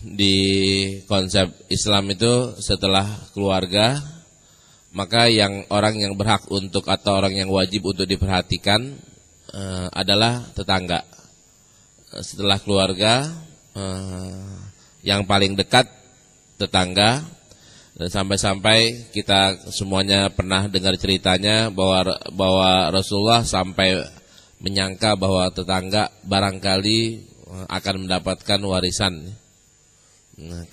di konsep Islam itu setelah keluarga, maka orang yang berhak untuk atau orang yang wajib untuk diperhatikan adalah tetangga. Setelah keluarga, yang paling dekat tetangga. Dan sampai-sampai kita semuanya pernah dengar ceritanya bahwa Rasulullah sampai menyangka bahwa tetangga barangkali akan mendapatkan warisan.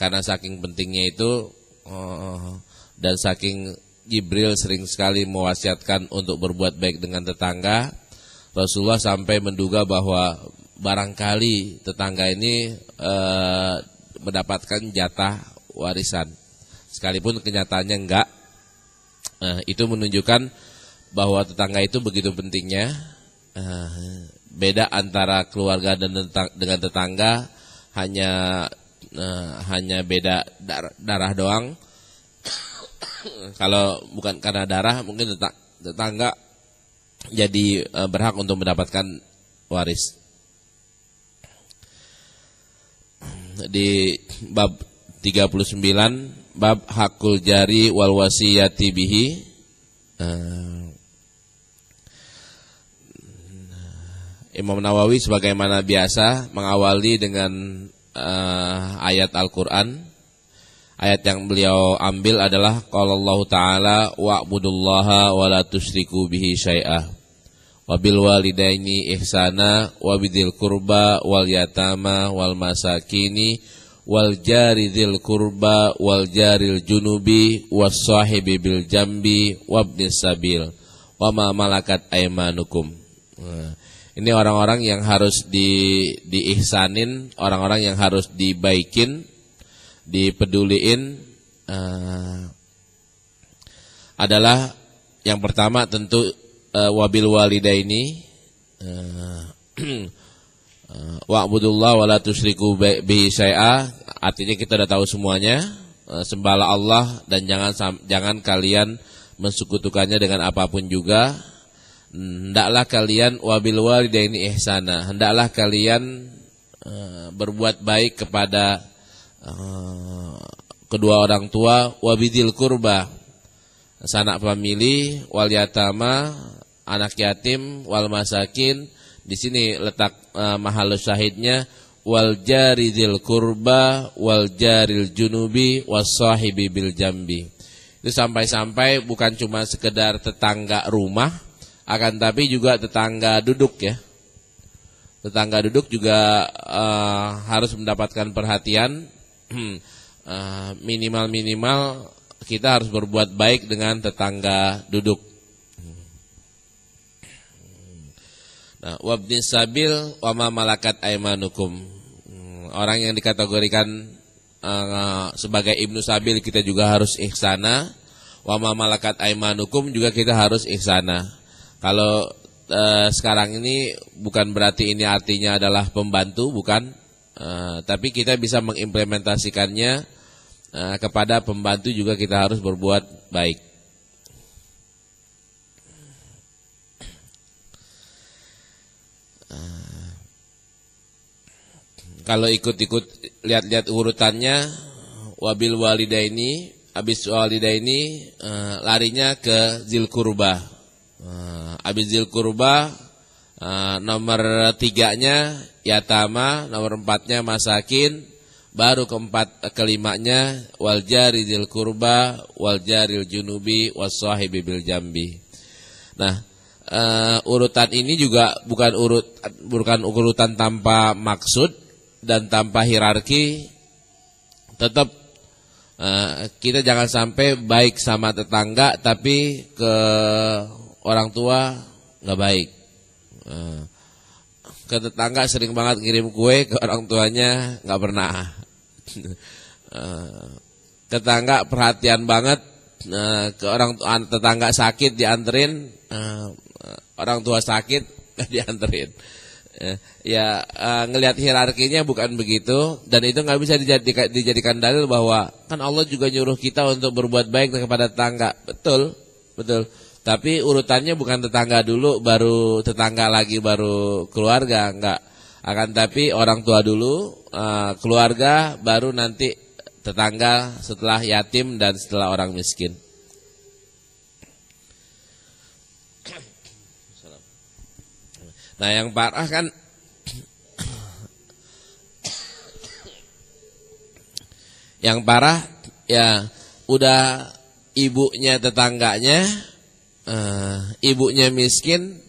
Karena saking pentingnya itu dan saking Jibril sering sekali mewasiatkan untuk berbuat baik dengan tetangga, Rasulullah sampai menduga bahwa barangkali tetangga ini mendapatkan jatah warisan. Sekalipun kenyataannya enggak. Itu menunjukkan bahwa tetangga itu begitu pentingnya. Beda antara keluarga dengan tetangga hanya beda darah doang. Kalau bukan karena darah, mungkin tetangga jadi berhak untuk mendapatkan waris. Di bab 39, bab hakul jari wal wasiyati bihi. Imam Nawawi sebagaimana biasa mengawali dengan ayat Al-Qur'an. Ayat yang beliau ambil adalah qalallahu ta'ala wa'budullaha wa la tusyriku bihi syai'ah wa bil walidaini ihsana wa bidzil qurba wal yatama wal masakini wal jari dzil qurba wal jaril junubi was sahibi bil jambi wabnis sabil wa ma malakat aymanukum. Ini orang-orang yang harus diihsanin, orang-orang yang harus dibaikin, dipeduliin, adalah yang pertama tentu wabil walidaini, wa'budullah wa la tusyriku bihi syai'a. Artinya kita sudah tahu semuanya, sembahlah Allah dan jangan kalian mensekutukannya dengan apapun juga. Hendaklah kalian wabil walidaini ihsana, hendaklah kalian berbuat baik kepada kedua orang tua, wabidil kurba, sanak famili, wal yatama, anak yatim, wal masakin. Di sini letak mahallus syahidnya, wal jaridil kurba, wal jaril junubi, was sahibi bil jambi. Itu sampai-sampai bukan cuma sekedar tetangga rumah, akan tapi juga tetangga duduk ya. Tetangga duduk juga harus mendapatkan perhatian. Minimal kita harus berbuat baik dengan tetangga duduk. Nah, wabnis sabil wa ma malakat aymanukum. Orang yang dikategorikan sebagai ibnu sabil kita juga harus ihsana. Wa ma malakat aymanukum juga kita harus ihsana. Kalau sekarang ini bukan berarti ini artinya adalah pembantu, bukan. Tapi kita bisa mengimplementasikannya kepada pembantu juga kita harus berbuat baik. Kalau ikut-ikut lihat-lihat urutannya, wabil walidaini, abis walidaini larinya ke zil kurba. Abis zil kurba nomor 3-nya yatama, nomor 4-nya masakin, baru kelimanya wal jari zil kurba, wal jaril junubi, was sahibi bil jambi. Nah, urutan ini juga bukan urutan tanpa maksud dan tanpa hierarki. Tetap kita jangan sampai baik sama tetangga tapi ke orang tua nggak baik. Ke tetangga sering banget ngirim kue, ke orang tuanya nggak pernah. Tetangga perhatian banget, ke tetangga sakit dianterin, orang tua sakit nggak dianterin. Ya ngelihat hierarkinya bukan begitu, dan itu nggak bisa dijadikan dalil bahwa kan Allah juga nyuruh kita untuk berbuat baik kepada tetangga. Betul. Tapi urutannya bukan tetangga dulu, baru tetangga lagi, baru keluarga, enggak. Akan tapi orang tua dulu, keluarga, baru nanti tetangga, setelah yatim dan setelah orang miskin. Nah, yang parah kan yang parah ya udah ibunya tetangganya, ibunya miskin,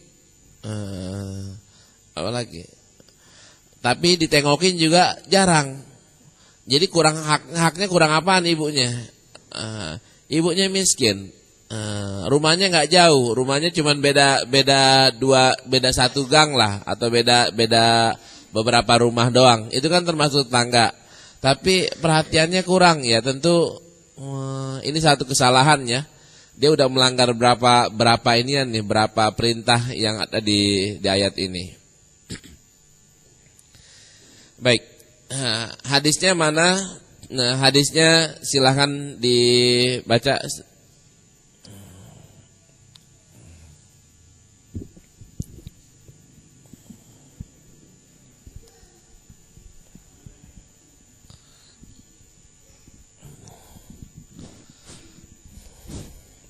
apalagi. Tapi ditengokin juga jarang. Jadi kurang haknya kurang apaan ibunya? Ibunya miskin. Rumahnya nggak jauh, rumahnya cuma beda satu gang lah, atau beda beberapa rumah doang. Itu kan termasuk tetangga. Tapi perhatiannya kurang ya, tentu ini satu kesalahan ya. Dia udah melanggar berapa inian nih, berapa perintah yang ada di ayat ini. Baik, hadisnya mana? Nah, hadisnya silahkan dibaca.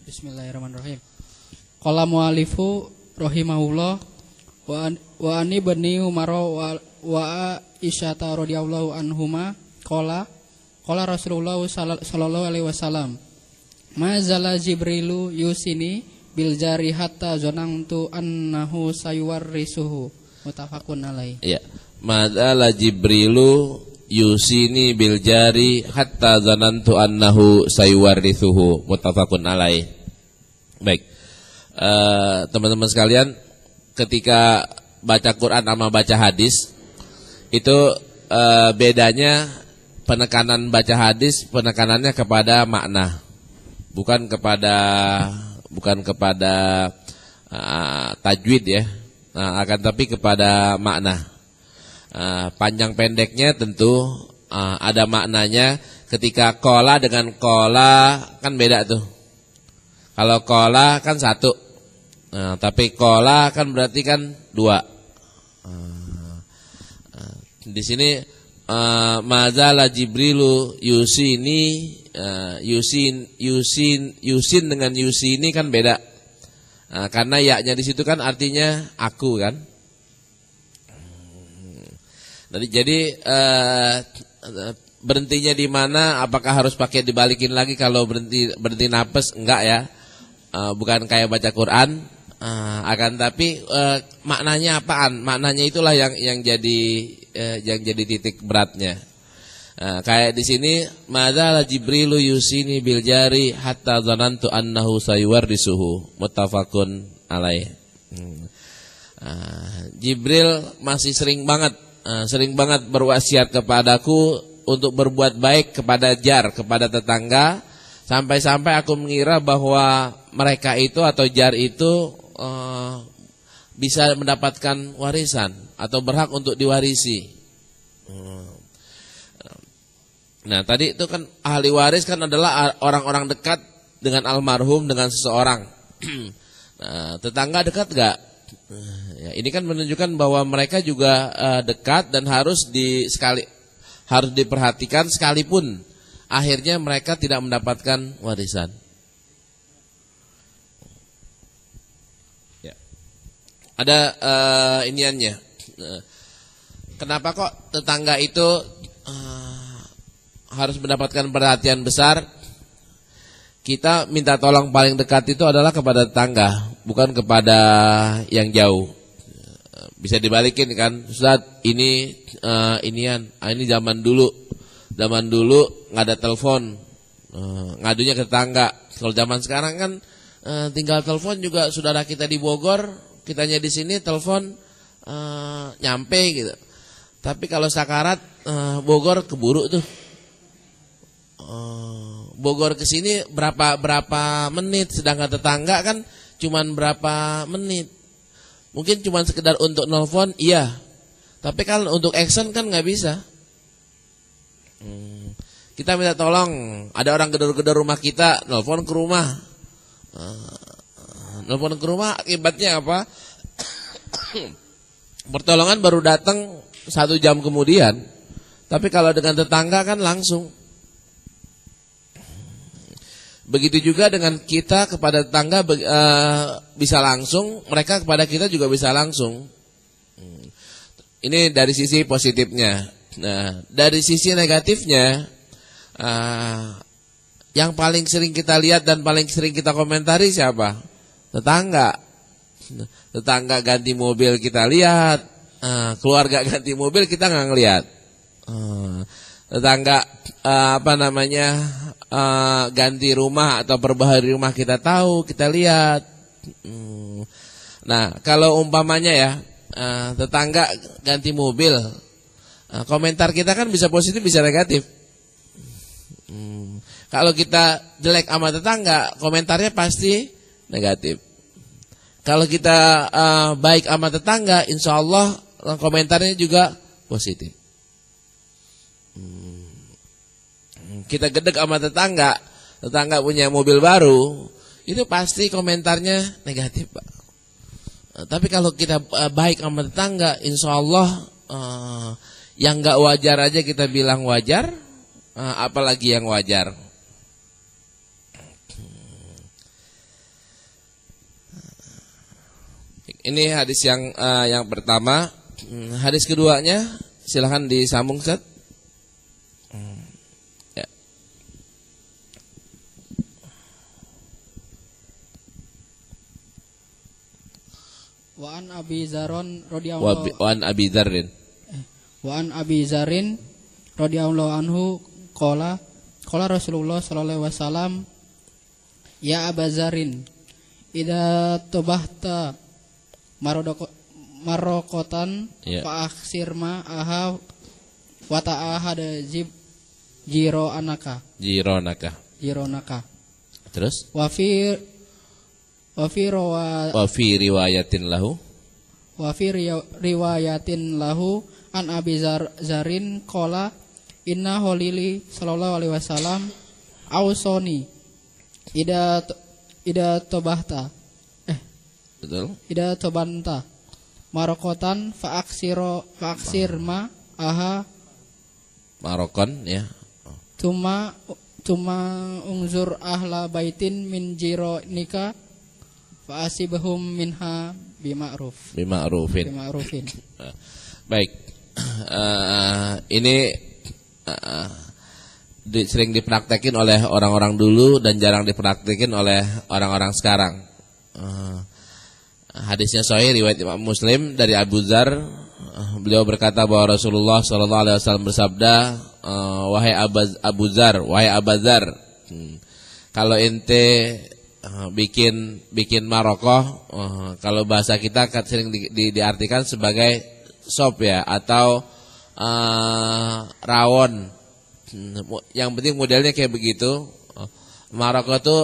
Bismillahirrahmanirrahim. Qala mu'alifu rahimahullah wa ani bani Umar wa Aisyah radhiyallahu anhuma qala Rasulullah sallallahu alaihi wasallam ma zala Jibrilu yusini bil jari hatta zanantu annahu sayuwarrisuhu muttafaqun alaih. Ya, ma zala Jibrilu yusini bil jari hatta zanantu annahu sayuwarrisuhu muttafaqun alaih. Baik, teman-teman sekalian, ketika baca Quran sama baca hadis itu bedanya penekanan baca hadis, penekanannya kepada makna, bukan kepada tajwid ya. Nah, akan tapi kepada makna. Panjang pendeknya tentu ada maknanya. Ketika kola dengan kola kan beda tuh. Kalau kola kan satu, tapi kola kan berarti kan dua. Di sini mazala Jibrilu yusini, yusin dengan yusini kan beda. Karena ya-nya di situ kan artinya aku kan. Jadi berhentinya di mana? Apakah harus pakai dibalikin lagi kalau berhenti napes? Enggak ya. Bukan kayak baca Quran, akan tapi maknanya apaan? Maknanya itulah yang jadi titik beratnya. Kayak di sini madzala Jibrilu yusini bil jari hatta zanantu annahu sayuwarrisuhu muttafaqun alaih. Jibril masih sering banget berwasiat kepadaku untuk berbuat baik kepada kepada tetangga, sampai-sampai aku mengira bahwa mereka itu atau jar itu bisa mendapatkan warisan atau berhak untuk diwarisi. Nah, tadi itu kan ahli waris kan adalah orang-orang dekat dengan almarhum, dengan seseorang. Nah, tetangga dekat enggak? Ya, ini kan menunjukkan bahwa mereka juga dekat dan harus diperhatikan sekalipun akhirnya mereka tidak mendapatkan warisan. Ya. Ada iniannya. Kenapa kok tetangga itu harus mendapatkan perhatian besar? Kita minta tolong paling dekat itu adalah kepada tetangga, bukan kepada yang jauh. Bisa dibalikin kan, Ustaz, ini zaman dulu nggak ada telepon, ngadunya ke tetangga. Kalau zaman sekarang kan tinggal telepon juga, saudara kita di Bogor, kitanya di sini telepon nyampe gitu. Tapi kalau sakarat Bogor keburu tuh. Bogor ke sini berapa menit, sedangkan tetangga kan cuman berapa menit. Mungkin cuman sekedar untuk nelpon, iya. Tapi kan untuk action kan nggak bisa. Kita minta tolong, ada orang gedor-gedor rumah kita, nelpon ke rumah. Nelpon ke rumah akibatnya apa? Pertolongan baru datang 1 jam kemudian. Tapi kalau dengan tetangga kan langsung. Begitu juga dengan kita kepada tetangga bisa langsung, mereka kepada kita juga bisa langsung. Ini dari sisi positifnya. Nah, dari sisi negatifnya, yang paling sering kita lihat dan paling sering kita komentari siapa? Tetangga. Tetangga ganti mobil kita lihat, keluarga ganti mobil kita nggak ngelihat. Tetangga ganti rumah atau perbaharui rumah kita tahu, kita lihat. Nah, kalau umpamanya ya, tetangga ganti mobil, komentar kita kan bisa positif bisa negatif. Kalau kita jelek sama tetangga, komentarnya pasti negatif. Kalau kita baik sama tetangga, insya Allah komentarnya juga positif. Kita gedek sama tetangga, tetangga punya mobil baru, itu pasti komentarnya negatif, Pak. Tapi kalau kita baik sama tetangga, insya Allah yang nggak wajar aja kita bilang wajar, apalagi yang wajar. Ini hadis yang pertama. Hadis keduanya silahkan disambung, Ustaz. Ya. Wa an Abi Zaron radhiyallahu Wa an Abi Dzarrin. Wa an Abi Zarin radhiyallahu anhu qala Rasulullah sallallahu alaihi wasallam, ya Aba Zarin, idza tabahta marokotan fa aksir ma aha wa ta'ahada jironaka. Terus Wa fi riwayatin lahu an Abi Zarin qala inna holili sallallahu alaihi wasallam ausoni ida tobahta betul. Ida tobanta marokotan fa aksir ma aha marokon ya. Tuma ungzur ahla baitin min jiro nikah fa asibhum minha bima'rufin. Baik. Ini sering dipraktekin oleh orang-orang dulu dan jarang dipraktekin oleh orang-orang sekarang. Hadisnya sahih riwayat Imam Muslim dari Abu Dzar. Beliau berkata bahwa Rasulullah sallallahu alaihi wasallam bersabda, wahai Abu Dzar, wahai Abu Dzar, kalau ente bikin marokoh, kalau bahasa kita sering diartikan sebagai sop ya, atau rawon. Yang penting modelnya kayak begitu. Marokoh itu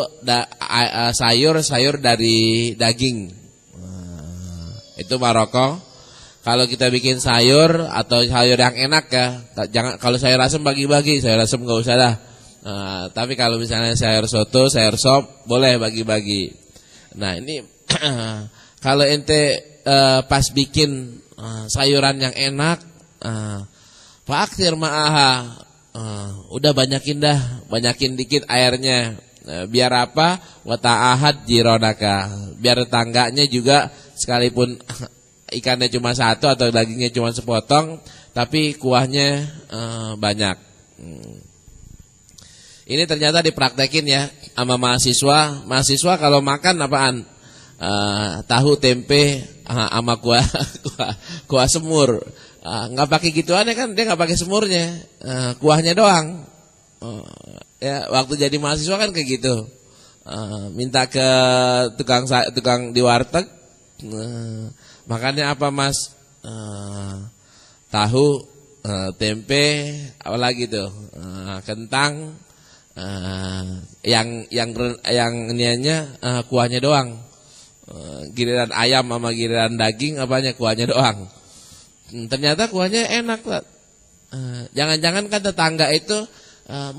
sayur dari daging. Itu marokoh. Kalau kita bikin sayur atau sayur yang enak ya, jangan kalau sayur asem bagi-bagi, sayur asem nggak usah dah. Tapi kalau misalnya sayur soto, sayur sop boleh bagi-bagi. Nah ini kalau ente pas bikin sayuran yang enak, faktir ma'aha, udah banyakin dikit airnya. Biar apa? Wa ta'ahad jironaka, biar tetangganya juga sekalipun ikannya cuma satu atau dagingnya cuma sepotong, tapi kuahnya banyak. Ini ternyata dipraktekin ya sama mahasiswa. Mahasiswa kalau makan apaan? Tahu tempe sama kuah semur. Nggak pakai gituan kan, dia nggak pakai semurnya, kuahnya doang. Ya waktu jadi mahasiswa kan kayak gitu. Minta ke tukang di warteg, makannya apa mas? Tahu, tempe, apalagi tuh, kentang, yang niannya kuahnya doang. Giliran ayam sama giliran daging apanya, kuahnya doang. Ternyata kuahnya enak, Pak. Jangan-jangan kan tetangga itu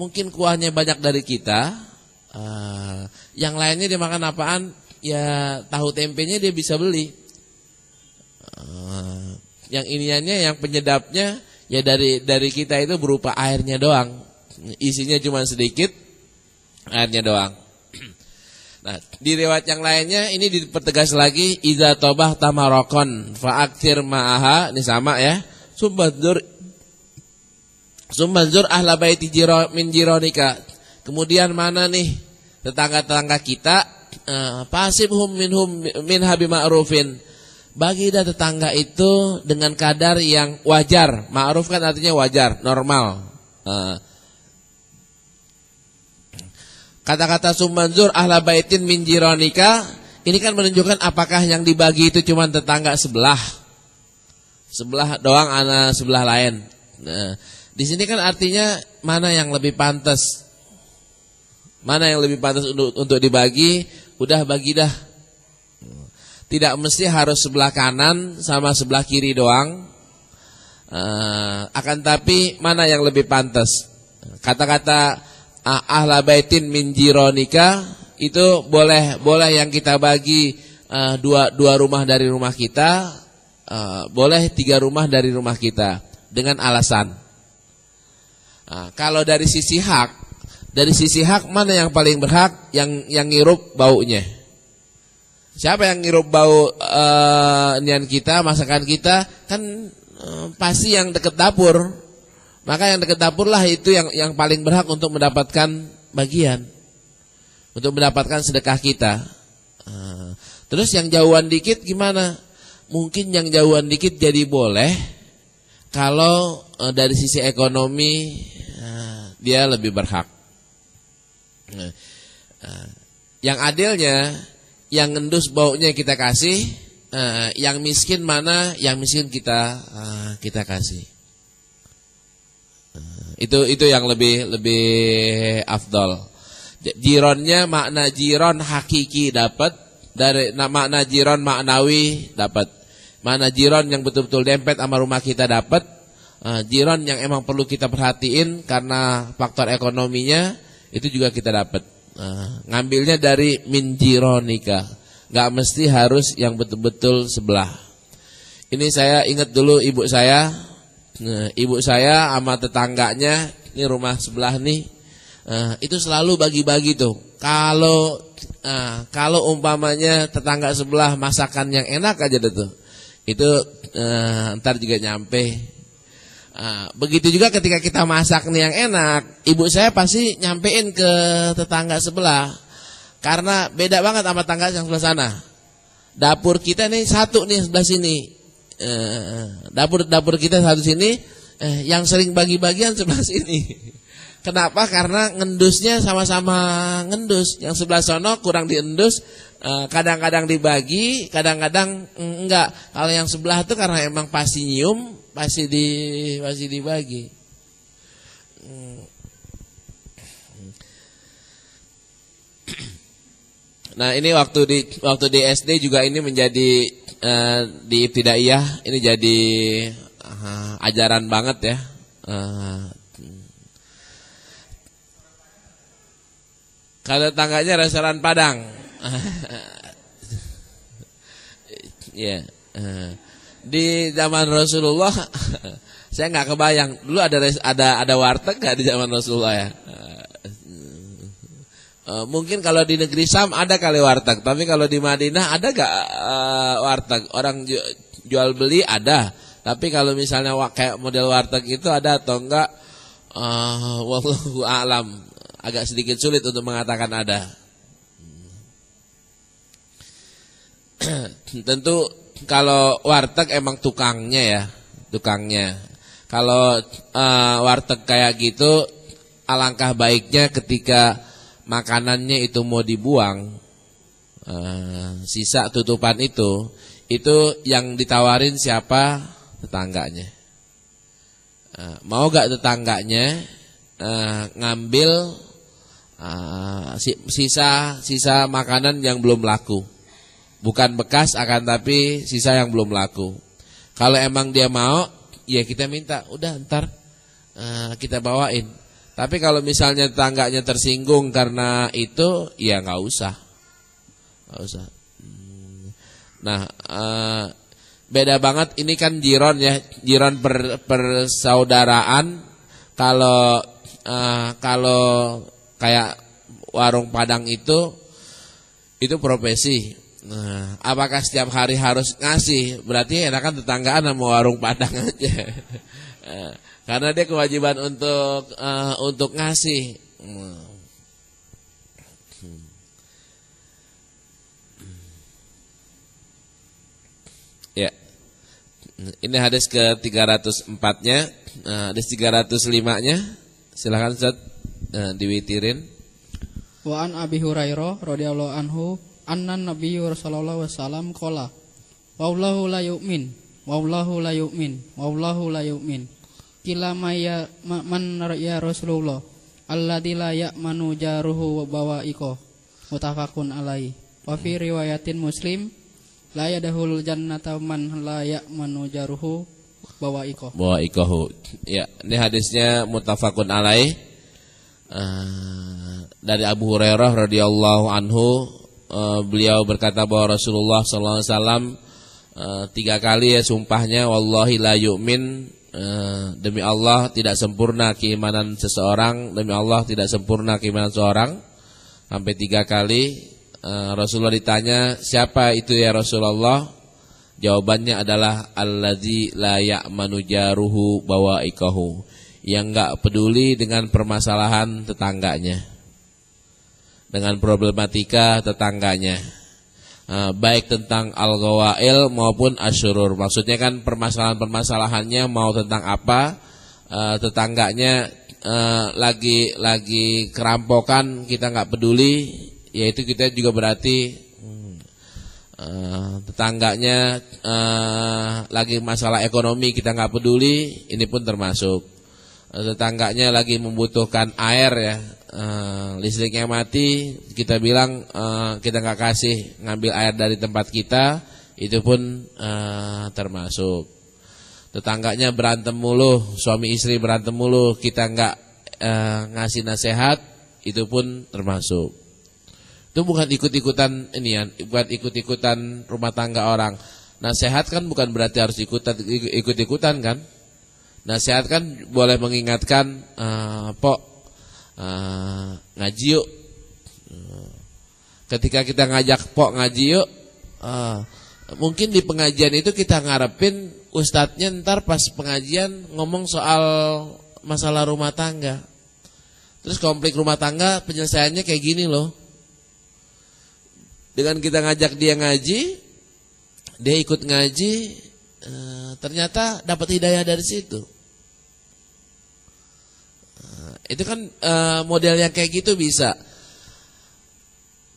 mungkin kuahnya banyak dari kita, yang lainnya dia makan apaan? Ya tahu tempenya dia bisa beli. yang iniannya, yang penyedapnya ya dari kita itu berupa airnya doang. Isinya cuma sedikit, airnya doang. Nah, di riwayat yang lainnya ini dipertegas lagi, idza tabah tamarokon fa'akthir ma'aha, ini sama ya. Sumbanzur ahla baiti min jironika. Kemudian mana nih tetangga-tetangga kita, pasibhum min habi ma'rufin. Bagi dah tetangga itu dengan kadar yang wajar. Ma'ruf kan artinya wajar, normal. Kata-kata sumbanzur ahla baitin min jironika, ini kan menunjukkan apakah yang dibagi itu cuma tetangga sebelah doang, anak sebelah lain. Nah, di sini kan artinya mana yang lebih pantas, mana yang lebih pantas untuk dibagi, udah bagi dah. Tidak mesti harus sebelah kanan sama sebelah kiri doang. Akan tapi mana yang lebih pantas. Kata-kata ahla baitin min jironika itu boleh yang kita bagi dua rumah dari rumah kita, boleh 3 rumah dari rumah kita dengan alasan. Kalau dari sisi hak mana yang paling berhak, yang ngirup baunya. Siapa yang ngirup bau nian kita, masakan kita, kan pasti yang dekat dapur. Maka yang dekat dapur lah itu yang paling berhak untuk mendapatkan bagian, untuk mendapatkan sedekah kita. Terus yang jauhan dikit gimana? Mungkin yang jauhan dikit jadi boleh kalau dari sisi ekonomi dia lebih berhak. Yang adilnya, yang ngendus baunya kita kasih, yang miskin mana, yang miskin kita kasih. Itu yang lebih afdol. Jironnya makna jiron hakiki dapat, dari makna jiron maknawi dapat. Makna jiron yang betul-betul dempet sama rumah kita dapat. Jiron yang emang perlu kita perhatiin karena faktor ekonominya itu juga kita dapat. Ngambilnya dari min jironika, nggak mesti harus yang betul-betul sebelah. Ini saya ingat dulu ibu saya sama tetangganya, ini rumah sebelah nih, itu selalu bagi-bagi tuh. Kalau umpamanya tetangga sebelah masakan yang enak aja tuh, itu ntar juga nyampe. Begitu juga ketika kita masak nih yang enak, ibu saya pasti nyampein ke tetangga sebelah. Karena beda banget sama tetangga yang sebelah sana. Dapur kita nih satu nih sebelah sini. Dapur kita satu sini, yang sering bagi-bagian sebelah sini. Kenapa? Karena ngendusnya sama-sama ngendus. Yang sebelah sono kurang diendus, kadang-kadang dibagi, kadang-kadang enggak. Kalau yang sebelah itu karena emang pasti nyium, pasti dibagi. Nah, ini waktu di SD juga ini menjadi di ibtidaiyah ini jadi ajaran banget ya. Kalau tangganya restoran Padang. Ya. Di zaman Rasulullah saya nggak kebayang dulu ada warteg nggak di zaman Rasulullah ya. Mungkin kalau di negeri Syam ada kali warteg, tapi kalau di Madinah ada gak warteg? Orang jual beli ada, tapi kalau misalnya kayak model warteg itu ada atau enggak, wallahu a'lam, agak sedikit sulit untuk mengatakan ada. Tentu kalau warteg emang tukangnya. Kalau warteg kayak gitu, alangkah baiknya ketika makanannya itu mau dibuang, sisa tutupan itu yang ditawarin siapa? Tetangganya. Mau gak tetangganya ngambil sisa makanan yang belum laku, bukan bekas, akan tapi sisa yang belum laku. Kalau emang dia mau, ya kita minta, udah ntar kita bawain. Tapi kalau misalnya tetangganya tersinggung karena itu, ya nggak usah. Nah, beda banget. Ini kan jiron ya, jiron persaudaraan. Kalau kayak warung Padang itu profesi. Nah, apakah setiap hari harus ngasih? Berarti enakan tetanggaan sama warung Padang aja. Karena dia kewajiban untuk ngasih. Ya. Ini hadis ke-304-nya, hadis 305-nya. Silakan Ustaz, diwitirin. Wa an Abi Hurairah radhiyallahu anhu anna Nabiyyu sallallahu alaihi wasallam qala wallahu la yu'min wallahu la yu'min wallahu la yu'min kila man ya Rasulullah alladzi la ya'manu jaruhu wa bawa'iqo muttafaqun alaihi wa fi riwayatin Muslim la yadkhulul jannata man la ya'manu jaruhu bawa'iqo. Ya, ini hadisnya muttafaqun alaihi. Dari Abu Hurairah radhiyallahu anhu, beliau berkata bahwa Rasulullah sallallahu alaihi wasallam 3 kali ya sumpahnya, wallahi la yu'min, demi Allah tidak sempurna keimanan seseorang, demi Allah tidak sempurna keimanan seseorang, sampai 3 kali. Rasulullah ditanya, siapa itu ya Rasulullah? Jawabannya adalah alladzi la ya'manu jaruhu bawa'iqahu, yang enggak peduli dengan permasalahan tetangganya, dengan problematika tetangganya, baik tentang al-ghawail maupun asyurur. Maksudnya kan permasalahan-permasalahannya mau tentang apa, tetangganya lagi kerampokan, kita enggak peduli, yaitu kita juga berarti tetangganya lagi masalah ekonomi, kita enggak peduli, ini pun termasuk. Tetangganya lagi membutuhkan air ya, listriknya mati, kita bilang kita nggak kasih ngambil air dari tempat kita, itu pun termasuk. Tetangganya berantem mulu, suami istri berantem mulu, kita nggak ngasih nasihat, itu pun termasuk. Itu bukan ikut-ikutan ini ya, bukan ikut-ikutan rumah tangga orang. Nasihat kan bukan berarti harus ikut-ikutan kan? Nasihat kan boleh mengingatkan, Pok, ngaji yuk. Ketika kita ngajak Pok ngaji yuk, mungkin di pengajian itu kita ngarepin ustadznya ntar pas pengajian ngomong soal masalah rumah tangga. Terus konflik rumah tangga penyelesaiannya kayak gini loh. Dengan kita ngajak dia ngaji, dia ikut ngaji, ternyata dapat hidayah dari situ. Itu kan model yang kayak gitu bisa.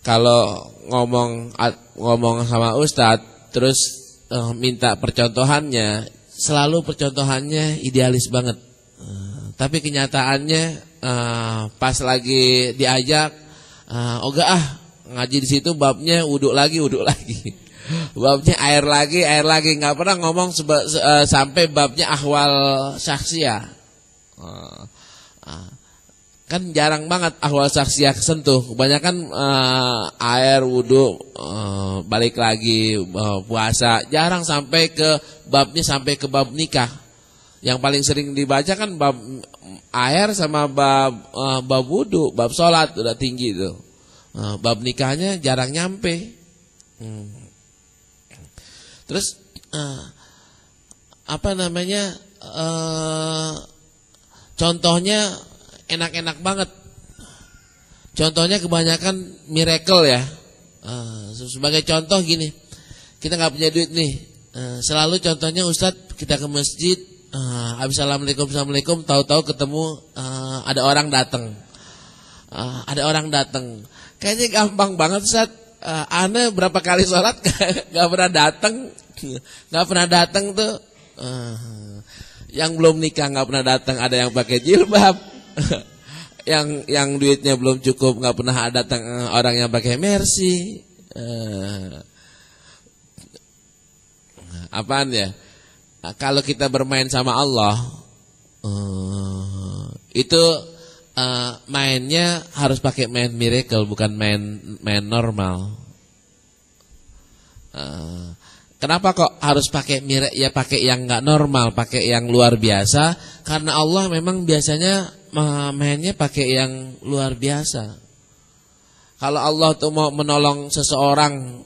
Kalau ngomong sama ustadz terus minta percontohannya, selalu percontohannya idealis banget. Tapi kenyataannya pas lagi diajak, ngaji di situ babnya wudhu lagi. Babnya air lagi, nggak pernah ngomong sampai babnya ahwal syakhsiyah. Kan jarang banget ahwal syakhsiyah kesentuh. Kebanyakan air, wudhu, balik lagi, puasa. Jarang sampai ke bab nikah. Yang paling sering dibaca kan bab air sama bab wudhu, bab sholat udah tinggi tuh. Bab nikahnya jarang nyampe. Terus contohnya enak-enak banget. Contohnya kebanyakan miracle ya. Sebagai contoh gini, kita nggak punya duit nih. Selalu contohnya Ustadz, kita ke masjid, habis assalamualaikum, tahu-tahu ketemu ada orang datang. Kayaknya gampang banget Ustadz. Ane berapa kali sholat nggak pernah datang tuh. Yang belum nikah nggak pernah datang, ada yang pakai jilbab. Yang duitnya belum cukup nggak pernah datang orang yang pakai Mercy. Apaan ya? Kalau kita bermain sama Allah, itu mainnya harus pakai main miracle, bukan main normal. Kenapa kok harus pakai mirek? Ya pakai yang nggak normal, pakai yang luar biasa. Karena Allah memang biasanya mainnya pakai yang luar biasa. Kalau Allah tuh mau menolong seseorang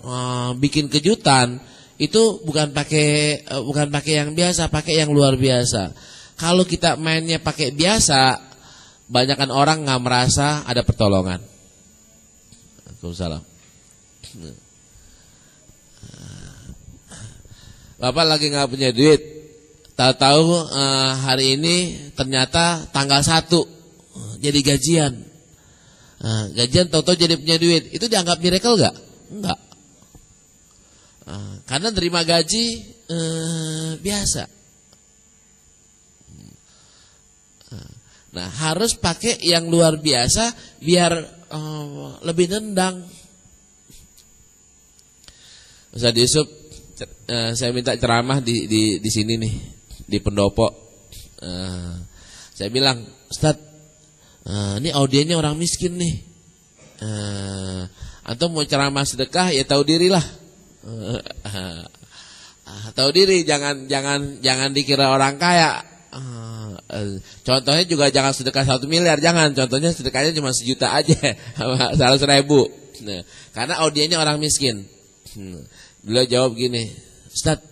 bikin kejutan, itu bukan pakai yang biasa, pakai yang luar biasa. Kalau kita mainnya pakai biasa, banyakan orang nggak merasa ada pertolongan. Waalaikumsalam. Bapak lagi nggak punya duit, tahu-tahu hari ini ternyata tanggal 1 jadi gajian. Gajian tahu-tahu jadi punya duit, itu dianggap miracle nggak? Enggak. Karena terima gaji biasa. Nah, harus pakai yang luar biasa biar lebih nendang. Ustaz Yusuf, saya minta ceramah di sini nih, di pendopo. Saya bilang, Ustaz, ini audiennya orang miskin nih. Antum mau ceramah sedekah ya tahu dirilah. Tahu diri, jangan dikira orang kaya. Contohnya juga jangan sedekah 1 miliar, jangan. Contohnya sedekahnya cuma 1 juta aja, 100.000. Nah, karena audiennya orang miskin. Beliau jawab gini, Ustaz,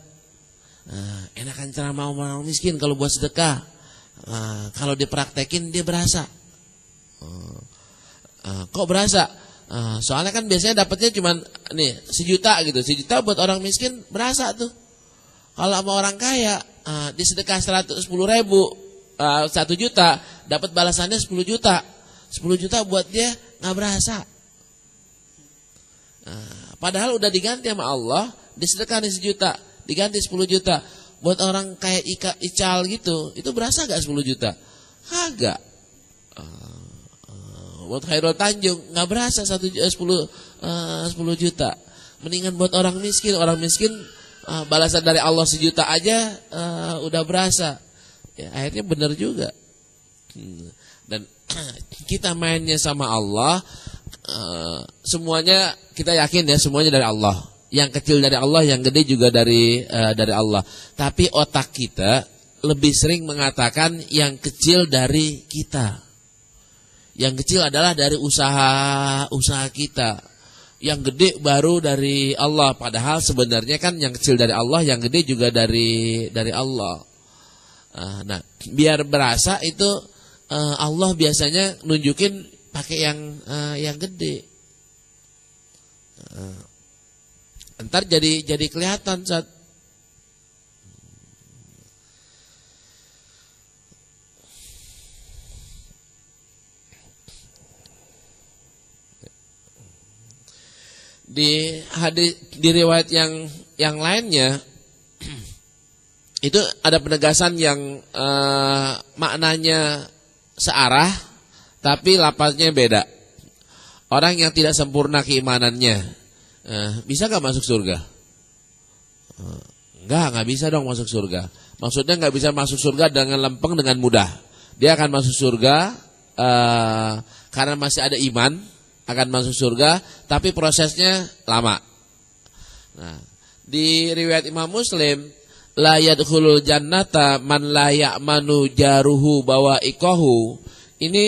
enakan ceramah orang miskin kalau buat sedekah. Kalau dipraktekin dia berasa. Kok berasa? Soalnya kan biasanya dapatnya cuma nih 1 juta gitu. 1 juta buat orang miskin berasa tuh. Kalau sama orang kaya disedekah 110.000, 1 juta dapat balasannya 10 juta. 10 juta buat dia nggak berasa. Padahal udah diganti sama Allah, disedekah nih 1 juta, diganti 10 juta. Buat orang kayak Ical gitu, itu berasa gak 10 juta? Kagak. Buat Khairul Tanjung nggak berasa 10 juta. Mendingan buat orang miskin balasan dari Allah 1 juta aja udah berasa. Ya, akhirnya benar juga. Dan kita mainnya sama Allah, semuanya kita yakin ya, semuanya dari Allah. Yang kecil dari Allah, yang gede juga dari Allah. Tapi otak kita lebih sering mengatakan yang kecil dari kita. Yang kecil adalah dari usaha kita. Yang gede baru dari Allah. Padahal sebenarnya kan yang kecil dari Allah, yang gede juga dari Allah. Nah, biar berasa itu Allah biasanya nunjukin pakai yang gede. Ntar jadi kelihatan saat di hadis, di riwayat yang lainnya itu ada penegasan yang maknanya searah tapi lafaznya beda. Orang yang tidak sempurna keimanannya bisa gak masuk surga? Enggak bisa dong masuk surga. Maksudnya gak bisa masuk surga dengan lempeng, dengan mudah. Dia akan masuk surga karena masih ada iman, akan masuk surga, tapi prosesnya lama. Nah, di riwayat Imam Muslim, la yadkhulul jannata man la ya'manu jaruhu bawa'iqahu. Ini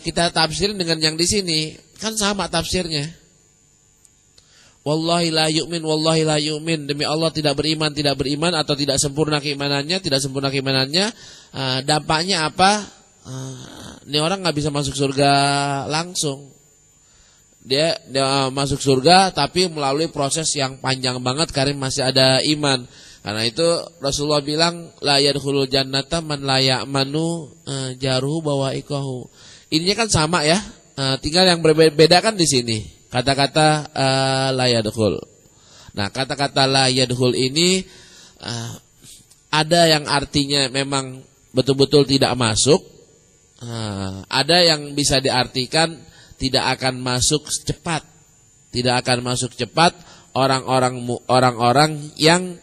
kita tafsirin dengan yang di sini, kan sama tafsirnya. Wallahi la yu'min, wallahi la yu'min. Demi Allah tidak beriman atau tidak sempurna keimanannya, dampaknya apa? Ini orang nggak bisa masuk surga langsung. Dia masuk surga tapi melalui proses yang panjang banget karena masih ada iman. Karena itu Rasulullah bilang la yadkhulul jannata man la ya'manu jaruhu bawa'iqahu. Ininya kan sama ya. Tinggal yang berbeda kan di sini. Kata-kata la yadkhul. Nah, kata-kata la yadkhul ini ada yang artinya memang betul-betul tidak masuk. Ada yang bisa diartikan tidak akan masuk cepat. Tidak akan masuk cepat orang-orang yang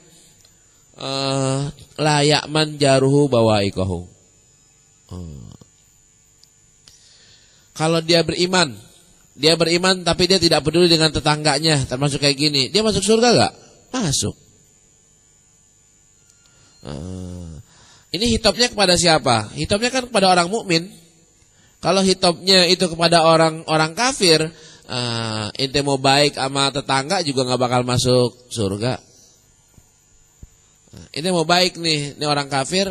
layak manjaruhu bawa'iqahu. Kalau dia beriman tapi dia tidak peduli dengan tetangganya, termasuk kayak gini, dia masuk surga gak? masuk. Ini hitopnya kepada siapa? Hitopnya kan kepada orang mukmin. Kalau hitopnya itu kepada orang kafir, ente mau baik sama tetangga juga nggak bakal masuk surga. Ente mau baik nih, ini orang kafir,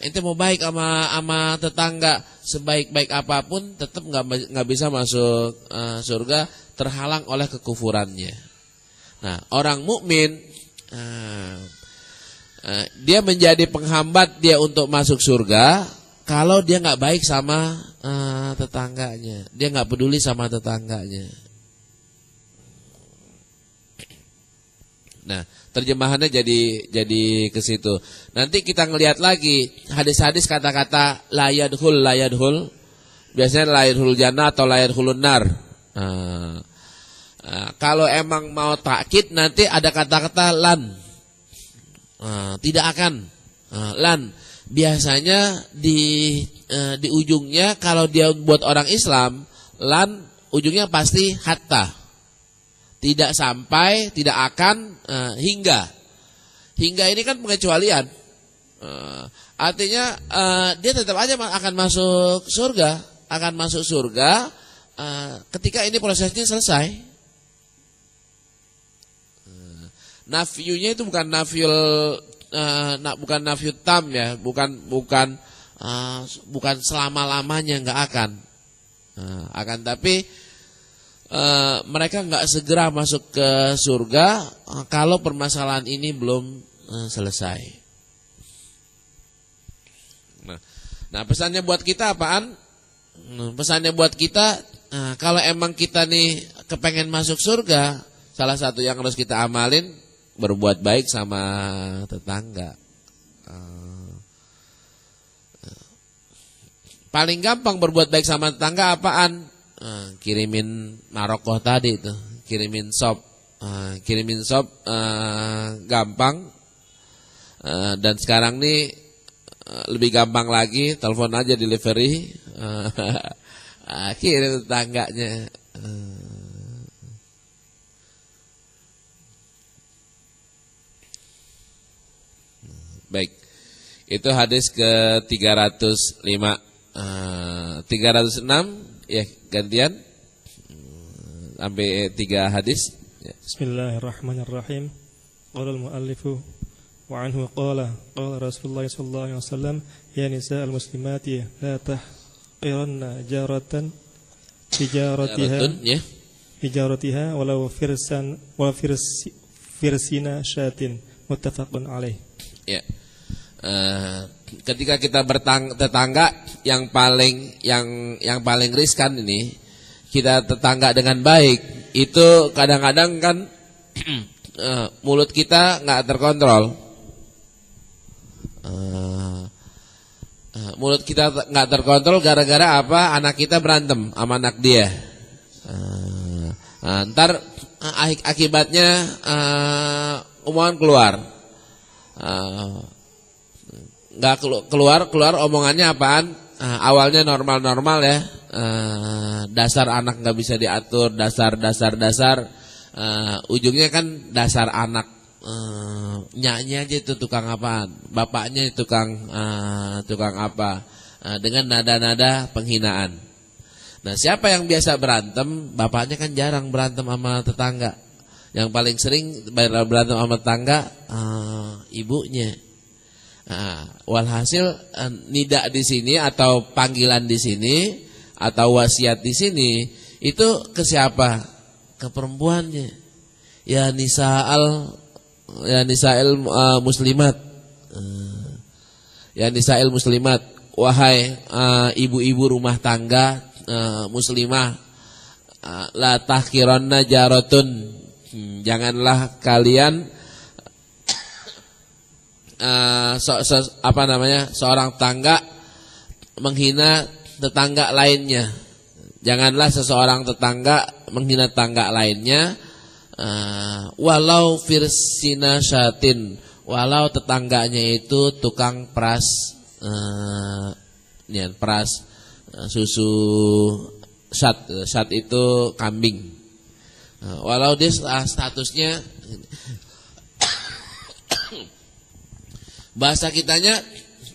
ente mau baik sama tetangga, sebaik-baik apapun tetap nggak bisa masuk surga, terhalang oleh kekufurannya. Nah, orang mukmin dia menjadi penghambat dia untuk masuk surga kalau dia nggak baik sama tetangganya, dia nggak peduli sama tetangganya. Nah, terjemahannya jadi ke situ. Nanti kita ngelihat lagi hadis-hadis kata-kata layadhul. Biasanya layadhul jannah atau layadhulun nar. Kalau emang mau takkid nanti ada kata-kata lan. Tidak akan. Lan. Biasanya di ujungnya kalau dia buat orang Islam, lan ujungnya pasti hatta. Tidak sampai, tidak akan, hingga. Hingga ini kan pengecualian. Artinya dia tetap aja akan masuk surga. Akan masuk surga ketika ini prosesnya selesai. Nafiyunya itu bukan nafiyut tam ya, bukan selama-lamanya nggak akan. Akan tapi mereka nggak segera masuk ke surga kalau permasalahan ini belum selesai. Nah, pesannya buat kita apaan? Pesannya buat kita, kalau emang kita nih kepengen masuk surga, salah satu yang harus kita amalin berbuat baik sama tetangga. Paling gampang berbuat baik sama tetangga apaan? Kirimin marokoh tadi tuh, kirimin sop gampang, dan sekarang nih lebih gampang lagi, telepon aja delivery, kirim tetangganya. Baik, itu hadis ke 305, 306. Ya, gantian sampai 3 hadis. Ya. Bismillahirrahmanirrahim. Qala al-muallifu wa anhu qala Rasulullah sallallahu alaihi wasallam, ya nisa al-muslimati la tahqiranna jaratan tijaratiha walau firsina syatin, muttafaqun alaih. Ya. Ketika kita tetangga yang paling riskan ini, kita tetangga dengan baik, itu kadang-kadang kan mulut kita nggak terkontrol. Mulut kita nggak terkontrol gara-gara apa? Anak kita berantem sama anak dia. Ntar akibatnya omongan keluar. Nggak keluar omongannya apaan? Awalnya normal ya, dasar anak nggak bisa diatur, dasar, ujungnya kan dasar anak, nyanyi aja itu tukang apaan, bapaknya tukang apa, dengan nada-nada penghinaan. Nah, siapa yang biasa berantem? Bapaknya kan jarang berantem sama tetangga. Yang paling sering berantem sama tetangga ibunya. Walhasil nida di sini atau panggilan di sini atau wasiat di sini itu ke siapa? Ke perempuannya. Ya nisa'il muslimat. Ya nisa'il muslimat. Wahai ibu-ibu rumah tangga muslimah, la tahqiranna jaratun. Janganlah kalian seorang tangga menghina tetangga lainnya. Janganlah seseorang tetangga menghina tetangga lainnya, walau firsina syatin, walau tetangganya itu tukang peras susu syat itu kambing. Walau dia statusnya Bahasa kitanya,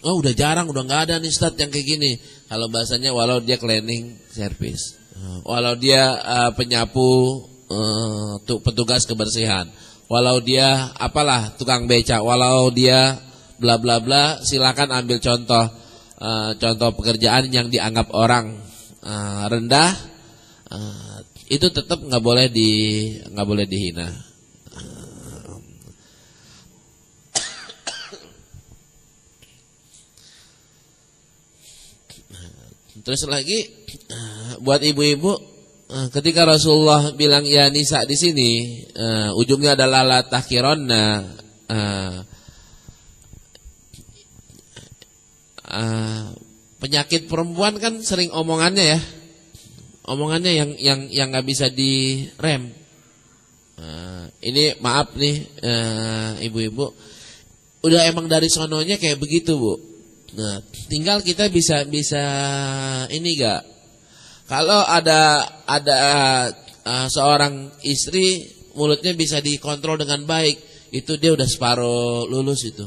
oh udah jarang, udah nggak ada nih Ustaz yang kayak gini. Kalau bahasanya walau dia cleaning service, walau dia penyapu, petugas kebersihan, walau dia apalah tukang beca, walau dia bla bla bla, silakan ambil contoh pekerjaan yang dianggap orang rendah, itu tetap nggak boleh dihina. Terus lagi buat ibu-ibu, ketika Rasulullah bilang ya nisa di sini, ujungnya adalah la tahkironna, penyakit perempuan kan sering omongannya ya, omongannya yang nggak bisa direm. Ini maaf nih ibu-ibu, udah emang dari sononya kayak begitu Bu. Nah, tinggal kita bisa ini gak? Kalau ada seorang istri mulutnya bisa dikontrol dengan baik, itu dia udah separuh lulus itu.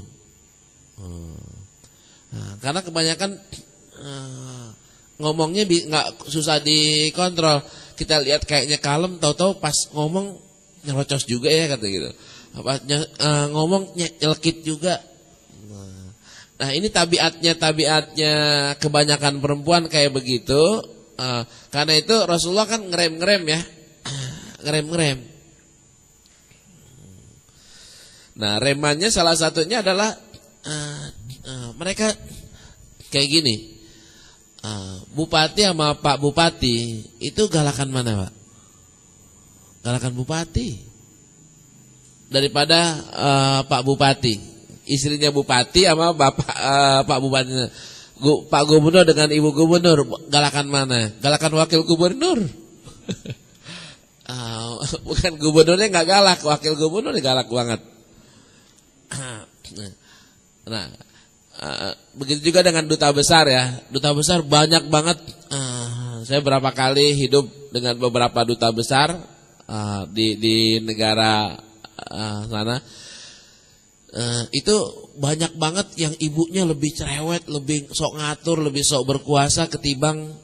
Nah, karena kebanyakan ngomongnya nggak susah dikontrol. Kita lihat kayaknya kalem, tahu-tahu pas ngomong nyerocos juga ya kata gitu. Ngomong nyelkit juga. Nah ini tabiatnya kebanyakan perempuan kayak begitu. Karena itu Rasulullah kan ngerem ya, ngerem. Nah remannya salah satunya adalah mereka kayak gini. Bupati sama Pak Bupati itu galakan mana Pak? Galakan Bupati daripada Pak Bupati. Istrinya Bupati sama bapak Pak Bupati, Pak Gubernur dengan Ibu Gubernur, galakan mana? Galakan Wakil Gubernur. Bukan gubernurnya nggak galak, Wakil Gubernurnya galak banget. Nah, begitu juga dengan duta besar ya. Duta besar banyak banget. Saya berapa kali hidup dengan beberapa duta besar di negara sana. Itu banyak banget yang ibunya lebih cerewet, lebih sok ngatur, lebih sok berkuasa ketimbang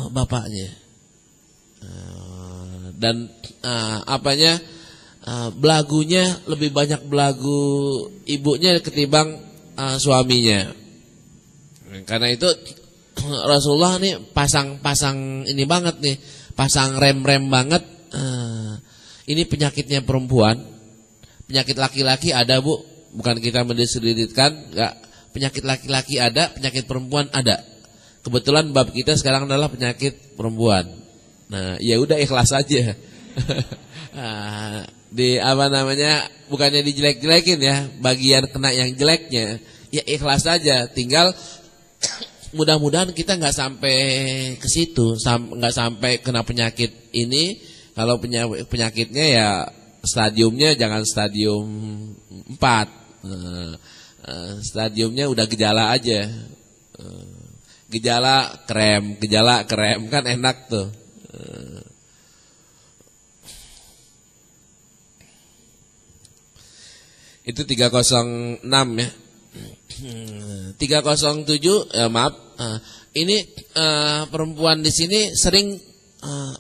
bapaknya. Dan belagunya lebih banyak belagu ibunya ketimbang suaminya. Karena itu Rasulullah nih pasang ini banget nih, pasang rem banget. Ini penyakitnya perempuan. Penyakit laki-laki ada Bu, bukan kita mendiskreditkan, enggak. Penyakit laki-laki ada, penyakit perempuan ada. Kebetulan bab kita sekarang adalah penyakit perempuan. Nah, ya udah ikhlas aja. Bukannya dijelek-jelekin ya, bagian kena yang jeleknya, ya ikhlas aja. Tinggal mudah-mudahan kita nggak sampai ke situ, nggak sampai kena penyakit ini. Kalau penyakitnya ya stadiumnya jangan stadium 4. Stadiumnya udah gejala aja. Gejala krem kan enak tuh. Itu 306 ya. 307 ya maaf. Ini perempuan di sini sering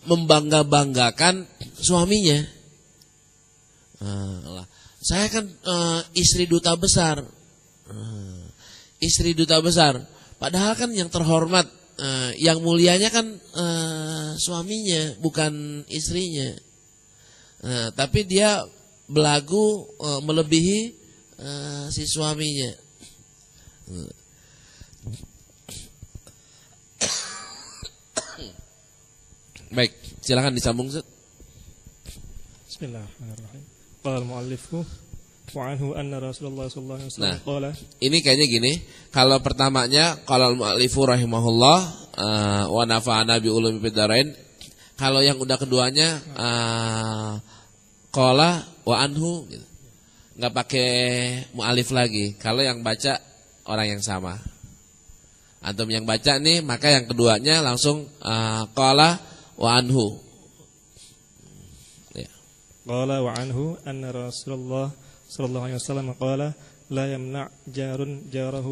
membangga-banggakan suaminya. Saya kan istri duta besar. Istri duta besar. Padahal kan yang terhormat, yang mulianya kan suaminya, bukan istrinya. Tapi dia belagu melebihi si suaminya. Baik, silakan disambung Ustaz. Bismillahirrahmanirrahim. Qala al-mu'allifu wa anhu anna Rasulullah sallallahu alaihi wasallam qala. Ini kayaknya gini, kalau pertamanya qala al-mu'allifu rahimahullah wa nafa'ana bi ulumi fid dharain. Kalau yang udah keduanya qala wa anhu gitu. Enggak pakai mu'alif lagi. Kalau yang baca orang yang sama. Antum yang baca nih, maka yang keduanya langsung qala wa anhu. Qala wa anhu anna Rasulullah sallallahu alaihi wasallam qala لا يمنع جار جاره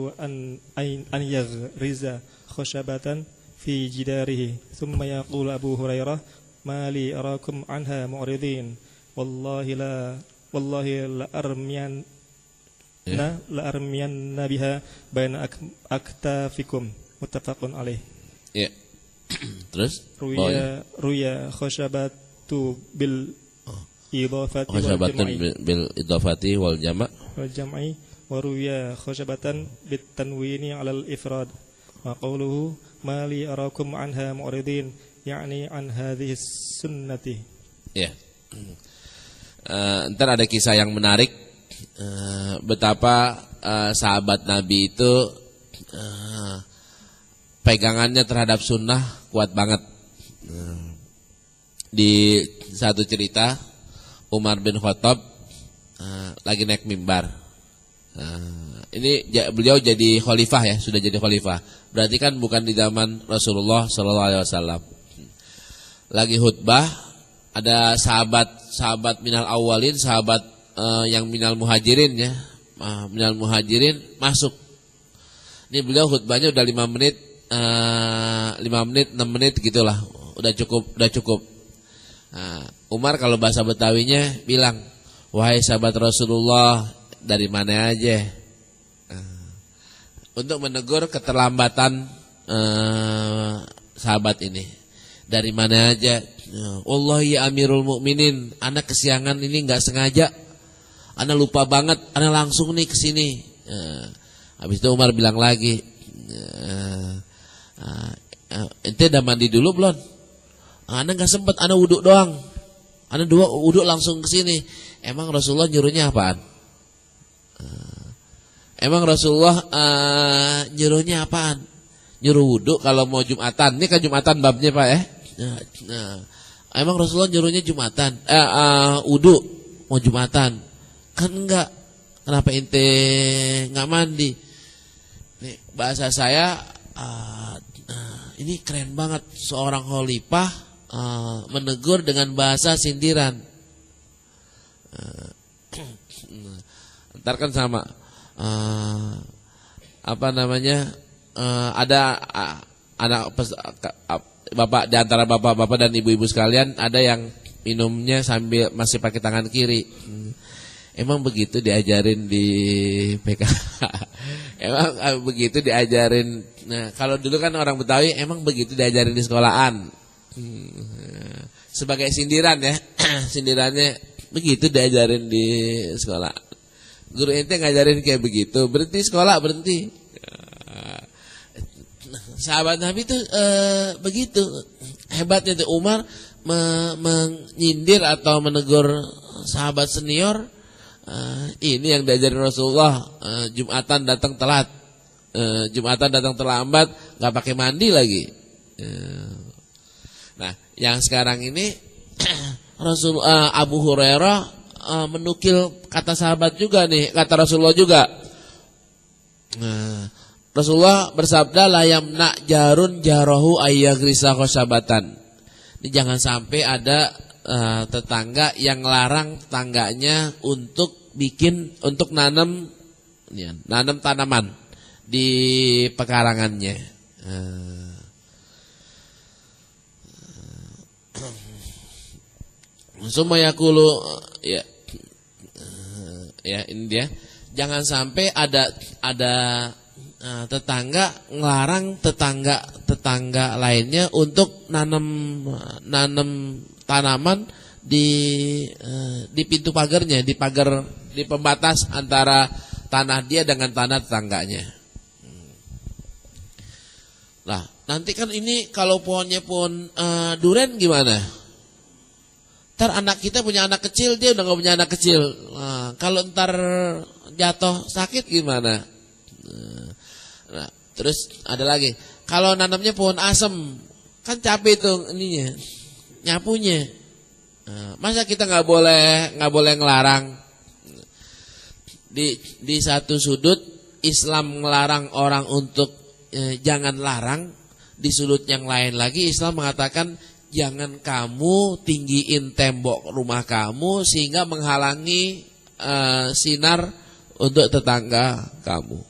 أن يغرز خشبة في جداره ثم يقول أبو هريرة ما لي أراكم عنها معرضين والله لأرمين بها بين أكتافكم متفق عليه. Ya. Terus ruya khashabatu bil idafati bil idafati wal jam'i wa ruya khashabatan bit tanwini 'ala al ifrad wa qawluhu ma li arakum anha mu'ridin yakni an hadhihi sunnati. Ya. Ntar ada kisah yang menarik betapa sahabat Nabi itu pegangannya terhadap sunnah kuat banget. Di satu cerita Umar bin Khattab lagi naik mimbar. Ini beliau jadi khalifah ya, sudah jadi khalifah. Berarti kan bukan di zaman Rasulullah SAW. Lagi khutbah, ada sahabat minal awalin, sahabat yang minal muhajirin ya, minal muhajirin masuk. Ini beliau khutbahnya udah 5 menit, 5 menit, 6 menit gitulah, udah cukup. Umar kalau bahasa Betawinya bilang, wahai sahabat Rasulullah, dari mana aja, untuk menegur keterlambatan sahabat ini. Dari mana aja? Wallahi ya Amirul Mukminin, anak kesiangan ini nggak sengaja, anak lupa banget, anak langsung nih kesini. Habis itu Umar bilang lagi, ente udah mandi dulu belum? Anak nggak sempet, anak wudhu doang. Anak wudhu langsung kesini. Emang Rasulullah nyuruhnya apaan? Emang Rasulullah nyuruhnya apaan? Nyuruh wudhu kalau mau Jumatan. Ini kan Jumatan babnya Pak ya. Emang Rasulullah nyuruhnya Jumatan, wudhu mau Jumatan? Kan enggak. Kenapa ente nggak mandi? Nih, bahasa saya ini keren banget, seorang khalifah menegur dengan bahasa sindiran. Ntar kan sama apa namanya, ada anak bapak, di antara bapak-bapak dan ibu-ibu sekalian, ada yang minumnya sambil masih pakai tangan kiri. Emang begitu diajarin di PKH? Emang begitu diajarin? Nah, kalau dulu kan orang Betawi, emang begitu diajarin di sekolahan. Sebagai sindiran ya, sindirannya begitu diajarin di sekolah. Guru ente ngajarin kayak begitu, berhenti sekolah, berhenti. Sahabat Nabi itu begitu hebatnya tuh Umar menyindir atau menegur sahabat senior. Ini yang diajarin Rasulullah. Jumatan datang telat, Jumatan datang terlambat, nggak pakai mandi lagi. Nah, yang sekarang ini Rasul Abu Hurairah menukil kata sahabat juga nih, kata Rasulullah juga. Rasulullah bersabda, la yamna jarun jarahu ayyagrisa khosabatan. Ini jangan sampai ada tetangga yang larang tetangganya untuk nanam tanaman di pekarangannya. Sumayakulu ya ini dia. Jangan sampai ada tetangga ngelarang tetangga lainnya untuk nanam tanaman di pintu pagarnya, di pembatas antara tanah dia dengan tanah tetangganya. Nah, nanti kan ini kalau pohonnya pohon duren gimana? Ntar anak kita punya anak kecil, dia udah gak punya anak kecil. Nah, kalau ntar jatuh sakit gimana? Nah, terus ada lagi, kalau nanamnya pohon asem, kan capek tuh ininya, nyapunya. Masa kita nggak boleh ngelarang? Di satu sudut Islam ngelarang orang untuk jangan larang, di sudut yang lain lagi Islam mengatakan jangan kamu tinggiin tembok rumah kamu sehingga menghalangi sinar untuk tetangga kamu.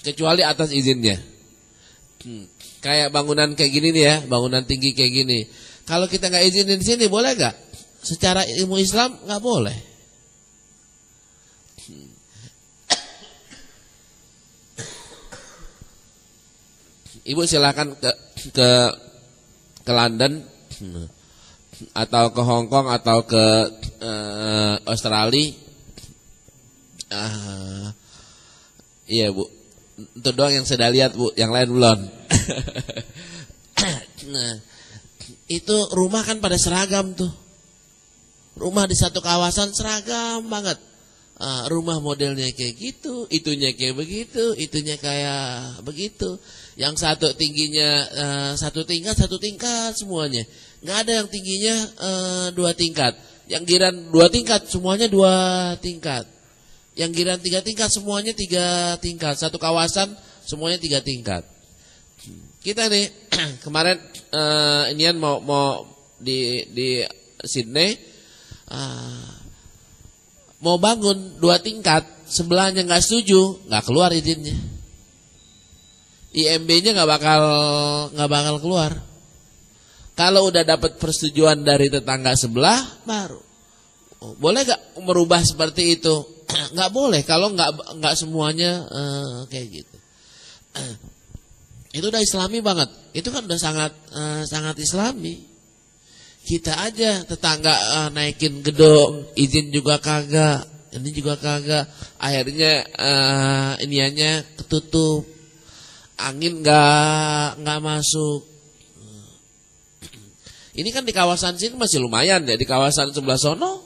Kecuali atas izinnya. Kayak bangunan kayak gini nih ya, bangunan tinggi kayak gini. Kalau kita nggak izinin di sini boleh nggak? Secara ilmu Islam nggak boleh. Ibu silakan ke London atau ke Hong Kong atau ke Australia. Iya Bu, itu doang yang saya lihat Bu, yang lain belum. Nah, itu rumah kan pada seragam tuh. Rumah di satu kawasan seragam banget. Rumah modelnya kayak gitu, itunya kayak begitu, itunya kayak begitu. Yang satu tingginya satu tingkat semuanya. Nggak ada yang tingginya 2 tingkat. Yang giran 2 tingkat semuanya 2 tingkat. Yang giran 3 tingkat semuanya 3 tingkat. Satu kawasan semuanya 3 tingkat. Kita nih kemarin inian mau di Sydney mau bangun 2 tingkat, sebelahnya nggak setuju, nggak keluar izinnya. IMB-nya nggak bakal keluar. Kalau udah dapat persetujuan dari tetangga sebelah, baru boleh nggak merubah seperti itu? Nggak boleh kalau nggak semuanya kayak gitu. Itu udah Islami banget. Itu kan udah sangat Islami. Kita aja tetangga naikin gedung, izin juga kagak, ini juga kagak. Akhirnya iniannya ketutup. Angin nggak masuk. Ini kan di kawasan sini masih lumayan ya, di kawasan sebelah sono.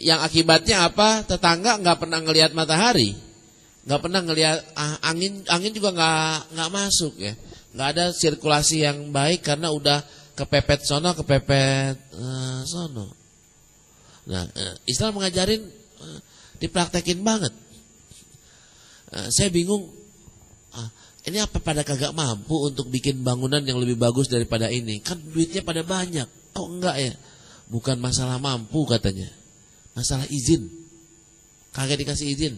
Yang akibatnya apa? Tetangga nggak pernah ngelihat matahari, nggak pernah ngelihat angin juga nggak masuk ya. Nggak ada sirkulasi yang baik karena udah kepepet sono, kepepet sono. Nah, Islam mengajarin dipraktekin banget. Saya bingung. Ini apa pada kagak mampu untuk bikin bangunan yang lebih bagus daripada ini? Kan duitnya pada banyak. Kok enggak ya? Bukan masalah mampu katanya. Masalah izin. Kagak dikasih izin.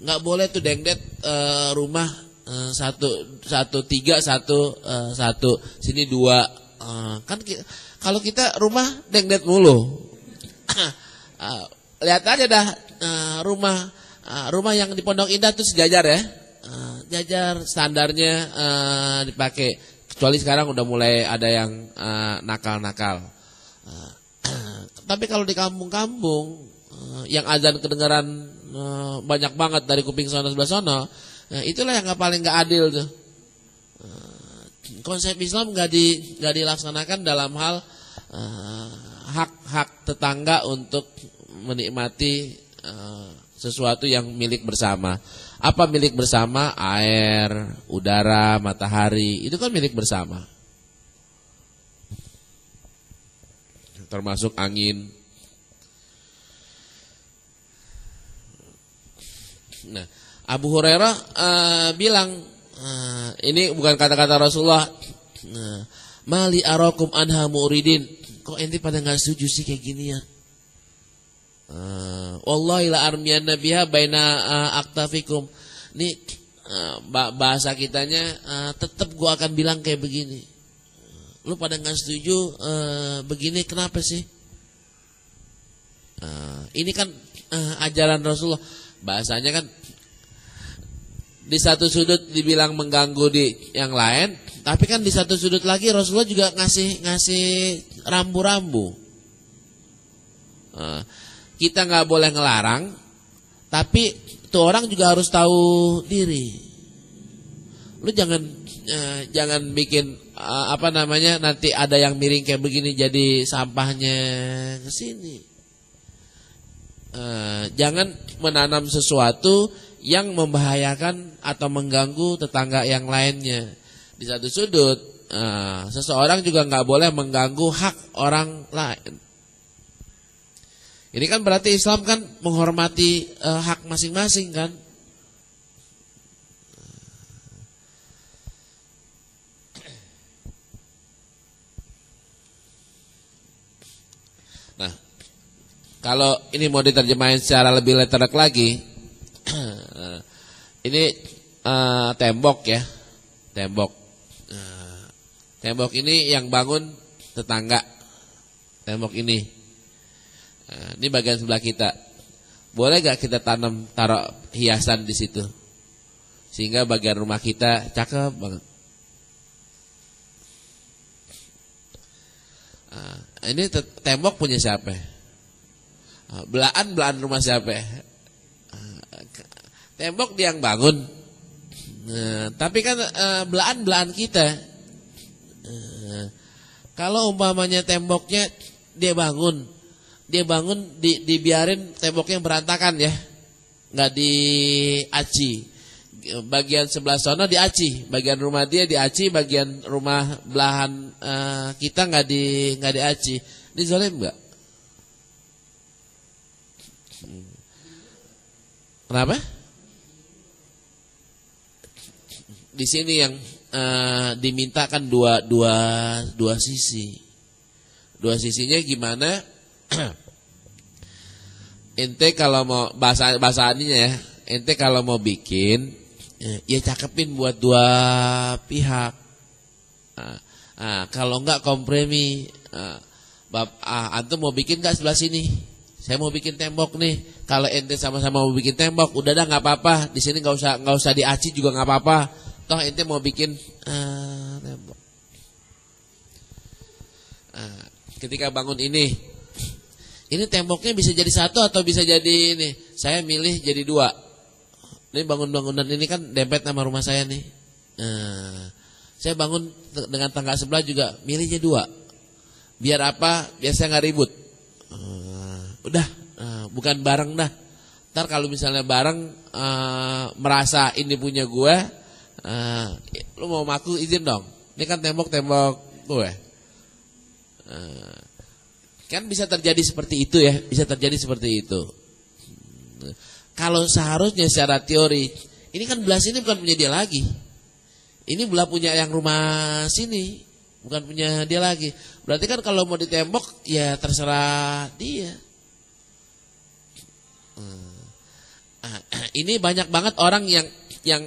Enggak boleh tuh dengdet rumah satu tiga satu sini 2. Kan kalau kita rumah dengdet mulu. Lihat aja dah rumah yang di Pondok Indah tuh sejajar ya. Jajar standarnya dipakai, kecuali sekarang udah mulai ada yang nakal-nakal. Tapi kalau di kampung-kampung yang azan kedengaran banyak banget dari kuping sono sebelah sono, itulah yang paling nggak adil tuh. Konsep Islam nggak dilaksanakan dalam hal hak tetangga untuk menikmati sesuatu yang milik bersama. Apa milik bersama? Air, udara, matahari, itu kan milik bersama. Termasuk angin. Nah, Abu Hurairah bilang, ini bukan kata-kata Rasulullah. Mali arakum anha muridin. Kok ente pada nggak setuju sih kayak ginian? Wallahi la armiyanna biha baina aktafikum. Nih bahasa kitanya tetap gua akan bilang kayak begini. Lu pada nggak setuju begini kenapa sih? Ini kan ajaran Rasulullah. Bahasanya kan di satu sudut dibilang mengganggu di yang lain, tapi kan di satu sudut lagi Rasulullah juga ngasih rambu-rambu. Kita nggak boleh ngelarang, tapi tuh orang juga harus tahu diri. Lu jangan bikin nanti ada yang miring kayak begini jadi sampahnya ke sini. Jangan menanam sesuatu yang membahayakan atau mengganggu tetangga yang lainnya. Di satu sudut, seseorang juga nggak boleh mengganggu hak orang lain. Ini kan berarti Islam kan menghormati hak masing-masing kan. Kalau ini mau diterjemahin secara lebih letterlek lagi, ini tembok ya, tembok. Tembok ini yang bangun tetangga. Tembok ini, ini bagian sebelah kita. Boleh gak kita taruh hiasan di situ, sehingga bagian rumah kita cakep banget. Ini tembok punya siapa? Belahan rumah siapa? Tembok dia yang bangun. Tapi kan belahan kita. Kalau umpamanya temboknya dia bangun dibiarin temboknya berantakan ya, nggak diaci. Bagian sebelah sono diaci, bagian rumah dia diaci, bagian rumah belahan kita nggak diaci. Ini zalim nggak? Kenapa? Di sini yang dimintakan dua sisi. Dua sisinya gimana? Ente kalau mau bahasannya ya, ente kalau mau bikin ya cakepin buat dua pihak. Kalau enggak kompromi, antum mau bikin enggak sebelah sini? Saya mau bikin tembok nih. Kalau ente sama-sama mau bikin tembok, udah dah nggak apa-apa. Di sini nggak usah diaci juga nggak apa-apa. Toh ente mau bikin tembok. Ketika bangun ini temboknya bisa jadi satu atau bisa jadi ini. Saya milih jadi dua. Ini bangunan ini kan dempet sama rumah saya nih. Saya bangun dengan tangga sebelah juga milihnya dua. Biar apa? Biar saya nggak ribut. Udah, bukan bareng dah. Ntar kalau misalnya bareng merasa ini punya gue, lu mau maku izin dong. Ini kan tembok gue. Kan bisa terjadi seperti itu ya, bisa terjadi seperti itu. Kalau seharusnya secara teori, ini kan belah sini bukan punya dia lagi. Ini belah punya yang rumah sini, bukan punya dia lagi. Berarti kan kalau mau ditembok ya terserah dia. Ini banyak banget orang yang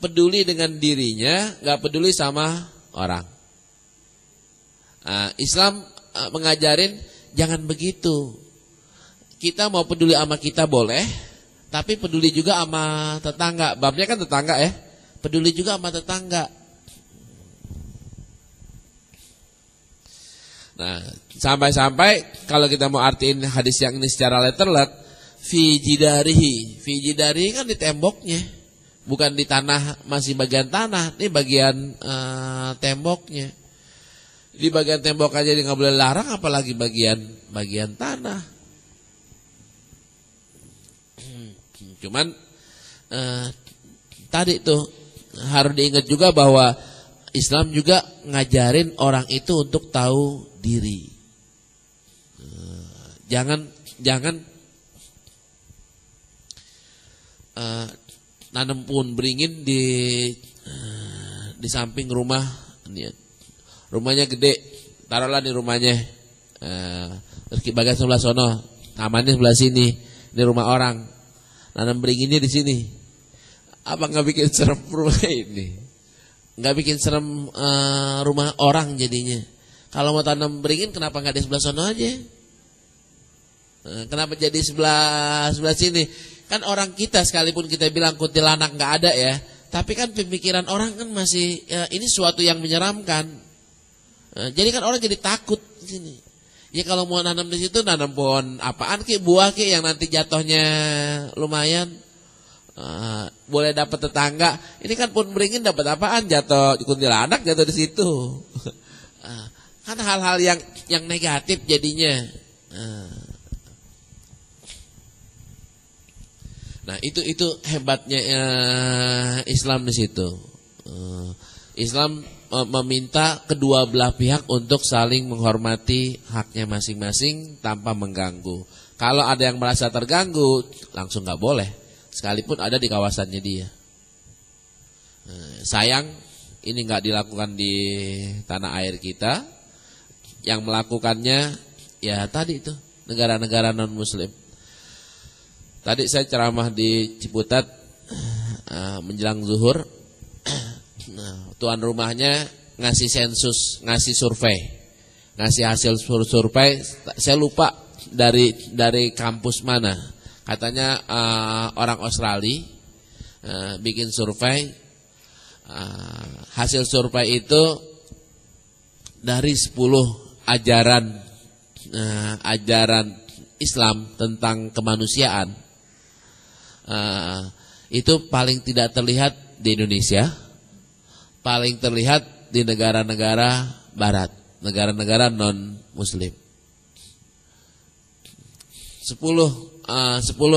peduli dengan dirinya, nggak peduli sama orang. Islam mengajarin jangan begitu. Kita mau peduli sama kita boleh, tapi peduli juga sama tetangga. Babnya kan tetangga ya, peduli juga sama tetangga. Nah, sampai-sampai kalau kita mau artiin hadis yang ini secara letterlet, fi jidarihi kan di temboknya, bukan di tanah, masih bagian tanah, ini bagian temboknya. Di bagian tembok aja dia nggak boleh larang, apalagi bagian tanah. Cuman tadi tuh harus diingat juga bahwa Islam juga ngajarin orang itu untuk tahu diri. Jangan nanam pohon beringin di samping rumah. Rumahnya gede, taruhlah di rumahnya. Terus bagian sebelah sono, tamannya sebelah sini, ini rumah orang. Nanam beringinnya di sini. Apa nggak bikin serem rumah ini? Nggak bikin serem rumah orang jadinya. Kalau mau tanam beringin, kenapa nggak di sebelah sono aja? Kenapa jadi sebelah sini? Kan orang kita sekalipun kita bilang kuntilanak nggak ada ya, tapi kan pemikiran orang kan masih ini suatu yang menyeramkan. Jadi kan orang jadi takut di sini. Ya kalau mau nanam di situ, nanam pohon apaan ki, buah ki yang nanti jatuhnya lumayan, boleh dapat tetangga. Ini kan pohon beringin dapat apaan, jatuh kuntilanak jatuh di situ. Kan hal-hal yang negatif jadinya. Nah itu hebatnya Islam di situ. Islam meminta kedua belah pihak untuk saling menghormati haknya masing-masing tanpa mengganggu. Kalau ada yang merasa terganggu, langsung nggak boleh, sekalipun ada di kawasannya dia. Sayang ini nggak dilakukan di tanah air kita. Yang melakukannya ya tadi itu negara-negara non-muslim. Tadi saya ceramah di Ciputat menjelang zuhur. Tuan rumahnya ngasih sensus, ngasih survei, ngasih hasil survei. Saya lupa dari kampus mana. Katanya orang Australia bikin survei. Hasil survei itu dari 10 ajaran Islam tentang kemanusiaan, itu paling tidak terlihat di Indonesia, paling terlihat di negara-negara barat, negara-negara non-muslim. 10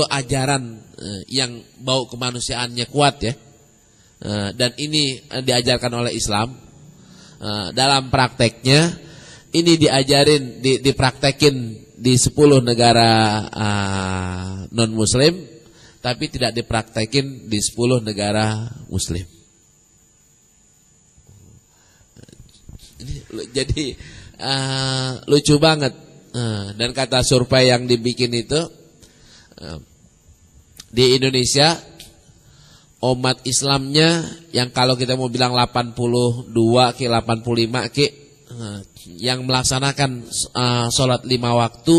ajaran yang bau kemanusiaannya kuat ya. Dan ini diajarkan oleh Islam. Dalam prakteknya ini diajarin, dipraktekin di 10 negara non-muslim, tapi tidak dipraktekin di 10 negara muslim. Jadi lucu banget. Dan kata survei yang dibikin itu, di Indonesia umat Islamnya yang kalau kita mau bilang 82 ke 85 ke yang melaksanakan sholat 5 waktu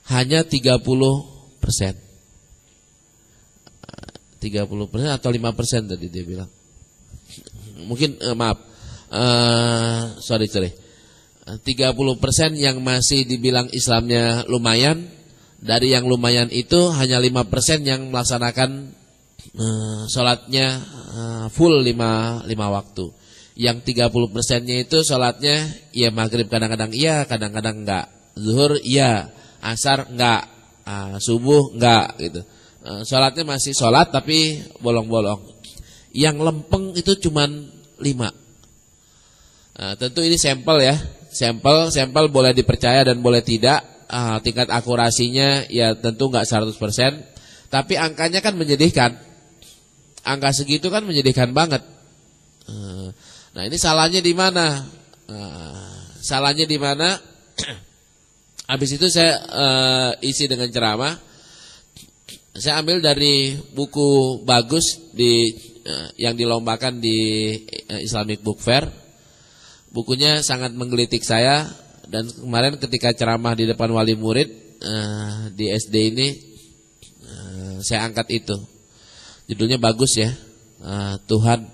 hanya 30%. 30% atau 5% tadi dia bilang. Mungkin maaf. Sorry. 30% yang masih dibilang Islamnya lumayan. Dari yang lumayan itu hanya 5% yang melaksanakan sholatnya full 5 waktu. Yang 30%-nya itu sholatnya ya maghrib kadang-kadang iya, kadang-kadang enggak. Zuhur iya, asar enggak, subuh enggak gitu. Sholatnya masih sholat tapi bolong-bolong. Yang lempeng itu cuman 5. Tentu ini sampel ya. Sampel boleh dipercaya dan boleh tidak. Tingkat akurasinya ya tentu enggak 100%. Tapi angkanya kan menyedihkan. Angka segitu kan menyedihkan banget. Nah ini salahnya di mana? Salahnya di mana? Habis itu saya isi dengan ceramah. Saya ambil dari buku bagus yang dilombakan di Islamic Book Fair. Bukunya sangat menggelitik saya. Dan kemarin ketika ceramah di depan wali murid di SD ini, saya angkat itu. Judulnya bagus ya. Tuhan,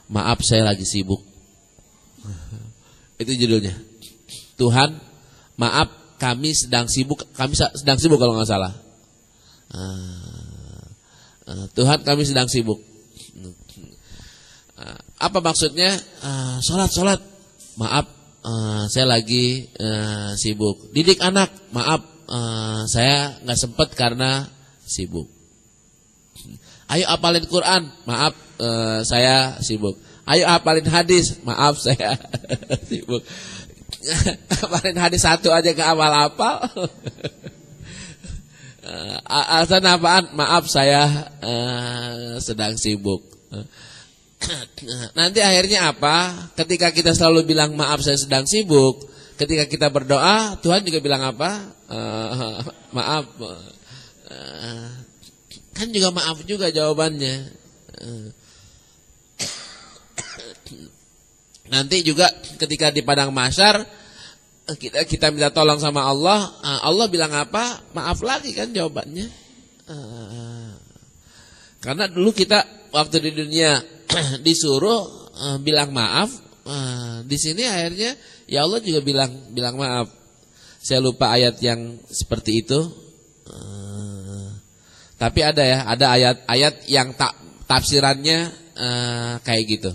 maaf saya lagi sibuk. Itu judulnya. Tuhan, maaf kami sedang sibuk. Kami sedang sibuk kalau nggak salah. Tuhan, kami sedang sibuk. Apa maksudnya? Sholat. Maaf, saya lagi sibuk. Didik anak. Maaf, saya nggak sempat karena sibuk. Ayo apalin Quran. Maaf, saya sibuk. Ayo apalin hadis. Maaf, saya sibuk. Apalin hadis 1 aja ke apal-apal. Alasan apaan? Maaf, saya sedang sibuk. Nanti akhirnya apa? Ketika kita selalu bilang maaf saya sedang sibuk, ketika kita berdoa, Tuhan juga bilang apa? Maaf. Kan juga maaf juga jawabannya. Nanti juga ketika di padang mahsyar kita minta tolong sama Allah, Allah bilang apa? Maaf lagi kan jawabannya. Karena dulu kita waktu di dunia disuruh bilang maaf, di sini akhirnya ya Allah juga bilang maaf. Saya lupa ayat yang seperti itu. Tapi ada ayat-ayat yang tafsirannya kayak gitu.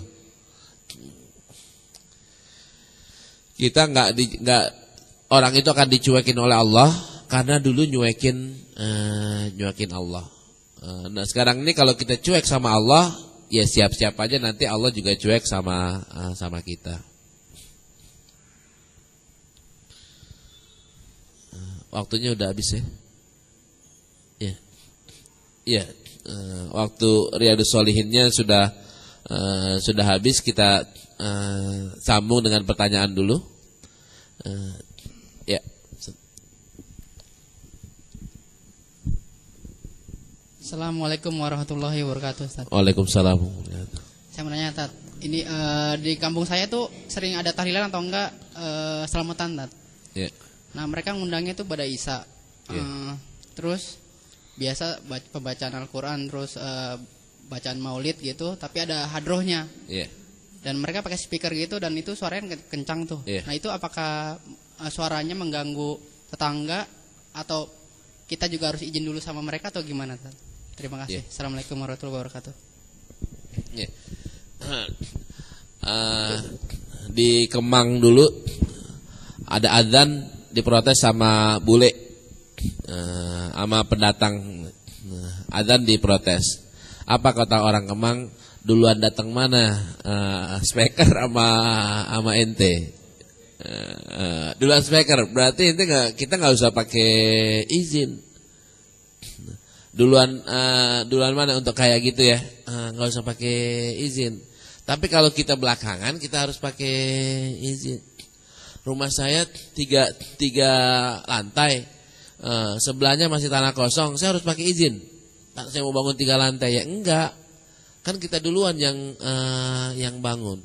Kita nggak orang itu akan dicuekin oleh Allah karena dulu nyuekin Allah. Nah sekarang ini kalau kita cuek sama Allah, ya siap-siap aja nanti Allah juga cuek sama kita. Waktunya udah habis ya. Iya. Waktu Riyadhus Shalihinnya sudah habis. Kita sambung dengan pertanyaan dulu. Assalamualaikum warahmatullahi wabarakatuh, Ustaz. Waalaikumsalam. Saya mau nanya, Tat. Ini di kampung saya tuh sering ada tahlilan atau enggak selamatan, Tat. Ya. Nah, mereka ngundangnya tuh pada Isa. Ya. Terus biasa pembacaan Al-Qur'an, terus bacaan Maulid gitu, tapi ada hadrohnya. Ya. Dan mereka pakai speaker gitu dan itu suaranya kencang tuh. Ya. Nah, itu apakah suaranya mengganggu tetangga atau kita juga harus izin dulu sama mereka atau gimana, Tat? Terima kasih. Ya. Assalamualaikum warahmatullahi wabarakatuh. Ya. Di Kemang dulu ada adzan diprotes sama bule, sama pendatang. Adzan diprotes. Apa kata orang Kemang? Duluan datang mana? Speaker sama ente. Duluan speaker. Berarti ente kita nggak usah pakai izin. Duluan mana untuk kayak gitu ya? Nggak usah pakai izin. Tapi kalau kita belakangan kita harus pakai izin. Rumah saya tiga lantai, sebelahnya masih tanah kosong. Saya harus pakai izin. Saya mau bangun 3 lantai ya enggak. Kan kita duluan yang bangun.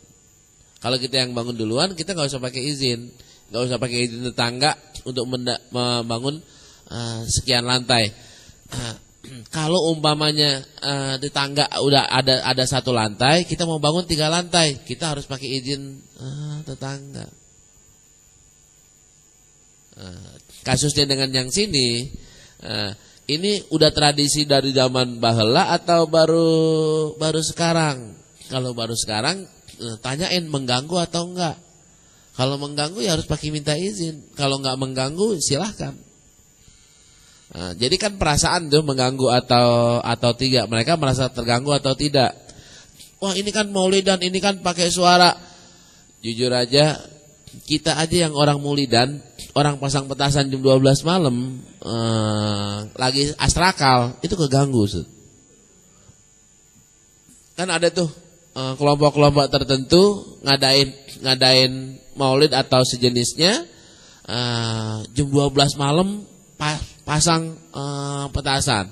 Kalau kita yang bangun duluan, kita nggak usah pakai izin, nggak usah pakai izin tetangga untuk membangun sekian lantai. Kalau umpamanya di tangga udah ada 1 lantai, kita mau bangun 3 lantai, kita harus pakai izin tetangga. Kasusnya dengan yang sini, ini udah tradisi dari zaman baheula atau baru sekarang? Kalau baru sekarang, tanyain mengganggu atau enggak. Kalau mengganggu ya harus pakai minta izin. Kalau enggak mengganggu silahkan. Jadi kan perasaan tuh mengganggu atau tidak. Mereka merasa terganggu atau tidak. Wah ini kan maulidan, ini kan pakai suara. Jujur aja, kita aja yang orang maulidan, orang pasang petasan jam 12 malam, lagi astrakal, itu keganggu. Kan ada tuh kelompok-kelompok tertentu ngadain maulid atau sejenisnya, jam 12 malam pasang petasan.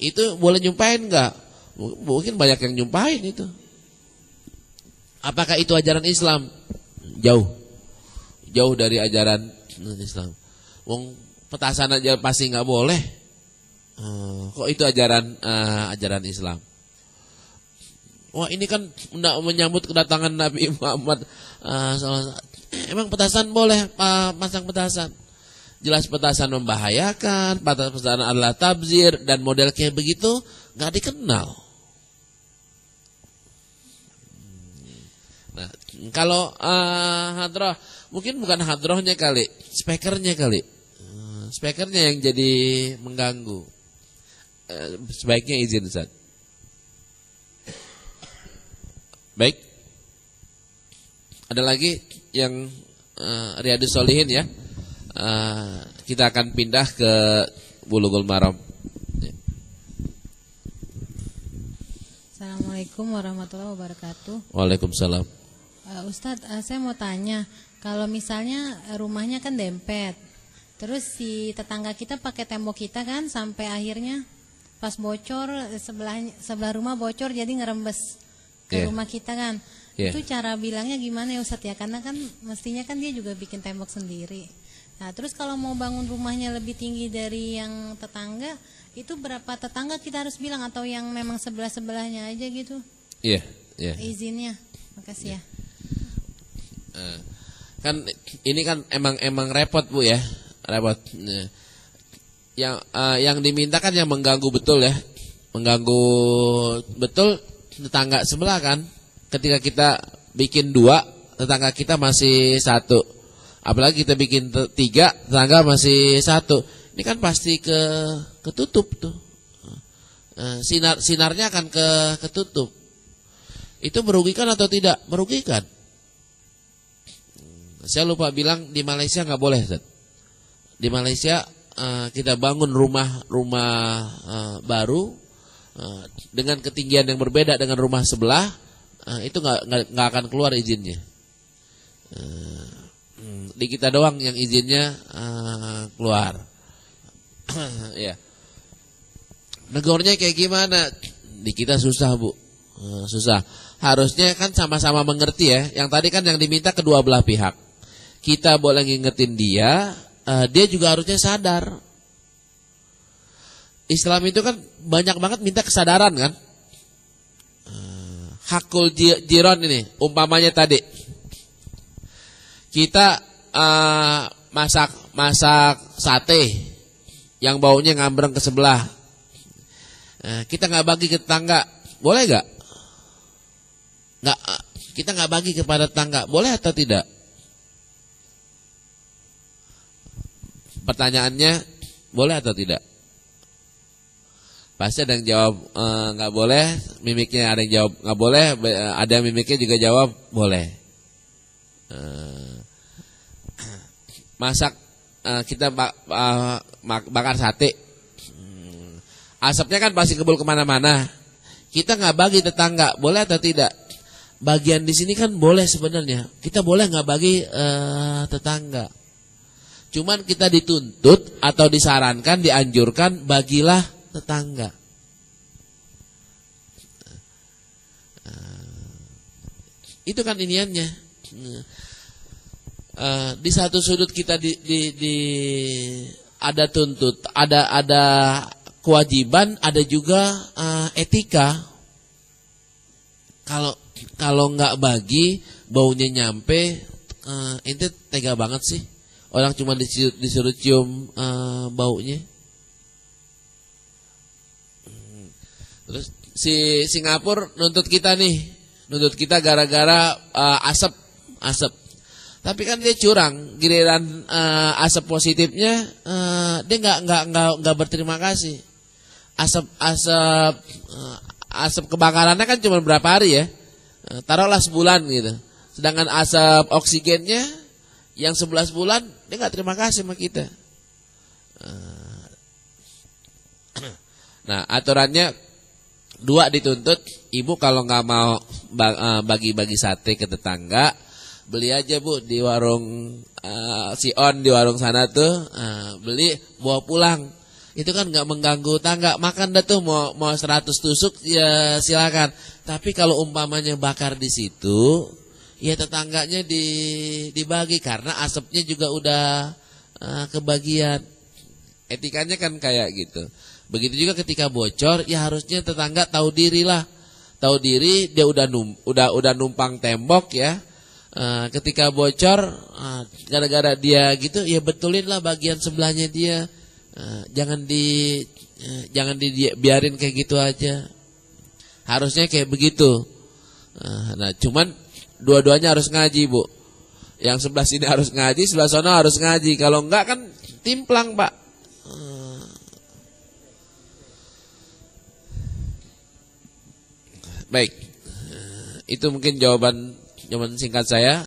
Itu boleh nyumpain enggak? Mungkin banyak yang nyumpain itu. Apakah itu ajaran Islam? Jauh dari ajaran Islam. Wong petasan aja pasti enggak boleh. Kok itu ajaran Islam? Wah ini kan menyambut kedatangan Nabi Muhammad SAW. Emang petasan boleh pasang petasan? Jelas petasan membahayakan, petasan adalah tabzir, dan model kayak begitu nggak dikenal. Nah, kalau hadroh, mungkin bukan hadrohnya kali, speakernya kali, speakernya yang jadi mengganggu. Sebaiknya izin, Ustaz. Baik, ada lagi yang Riyadhus Shalihin ya. Kita akan pindah ke Bulughul Maram. Assalamualaikum warahmatullahi wabarakatuh. Waalaikumsalam. Ustadz, saya mau tanya, kalau misalnya rumahnya kan dempet, terus si tetangga kita pakai tembok kita kan, sampai akhirnya pas bocor sebelah rumah bocor jadi ngerembes ke rumah kita kan. Itu cara bilangnya gimana ya Ustadz ya? Karena kan mestinya kan dia juga bikin tembok sendiri. Nah terus kalau mau bangun rumahnya lebih tinggi dari yang tetangga, itu berapa tetangga kita harus bilang, atau yang memang sebelah-sebelahnya aja gitu? Iya. Izinnya. Makasih ya. Kan ini kan emang repot Bu ya, repot. Yang diminta kan yang mengganggu betul ya, mengganggu betul tetangga sebelah kan. Ketika kita bikin 2, tetangga kita masih 1. Apalagi kita bikin 3, tetangga masih 1. Ini kan pasti ketutup tuh. Sinarnya akan ketutup. Itu merugikan atau tidak? Merugikan. Saya lupa bilang di Malaysia nggak boleh, Zat. Di Malaysia kita bangun rumah baru dengan ketinggian yang berbeda dengan rumah sebelah, itu nggak akan keluar izinnya. di kita doang yang izinnya keluar. Ya. Negornya kayak gimana? Di kita susah, Bu. Susah. Harusnya kan sama-sama mengerti ya. Yang tadi kan yang diminta kedua belah pihak. Kita boleh ngingetin dia, dia juga harusnya sadar. Islam itu kan banyak banget minta kesadaran kan. Hakul jiron ini, umpamanya tadi. Kita masak sate yang baunya ngambreng ke sebelah. Kita nggak bagi ke tetangga, boleh nggak? Nggak, kita nggak bagi kepada tetangga, boleh atau tidak? Pertanyaannya, boleh atau tidak? Pasti ada yang jawab nggak boleh, mimiknya ada yang jawab nggak boleh, ada yang mimiknya juga jawab boleh. Masak kita bakar sate, asapnya kan pasti kebul kemana-mana. Kita nggak bagi tetangga, boleh atau tidak? Bagian di sini kan boleh sebenarnya. Kita boleh nggak bagi tetangga. Cuman kita dituntut atau disarankan, dianjurkan bagilah tetangga. Itu kan iniannya. Di satu sudut kita ada tuntut, ada kewajiban, ada juga etika. Kalau nggak bagi, baunya nyampe, ente tega banget sih. Orang cuma disuruh cium baunya. Terus si Singapura nuntut kita gara-gara asap. Tapi kan dia curang, giliran asap positifnya dia nggak berterima kasih. Asap kebakarannya kan cuma berapa hari ya, taruhlah sebulan gitu. Sedangkan asap oksigennya yang 11 bulan dia nggak terima kasih sama kita. Nah aturannya 2 dituntut, ibu kalau nggak mau bagi-bagi sate ke tetangga, beli aja Bu di warung si On di warung sana tuh, beli bawa pulang. Itu kan nggak mengganggu tangga, makan dah tuh mau 100 tusuk ya silakan. Tapi kalau umpamanya bakar di situ, ya tetangganya dibagi karena asapnya juga udah kebagian. Etikanya kan kayak gitu. Begitu juga ketika bocor, ya harusnya tetangga tahu diri lah. Tahu diri, dia udah numpang tembok ya. Ketika bocor, gara-gara dia gitu, ya betulin lah bagian sebelahnya dia. Jangan dibiarin kayak gitu aja. Harusnya kayak begitu. Nah, cuman dua-duanya harus ngaji, Bu. Yang sebelah sini harus ngaji, sebelah sana harus ngaji. Kalau enggak kan timplang, Pak. Baik. Itu mungkin jawaban singkat saya.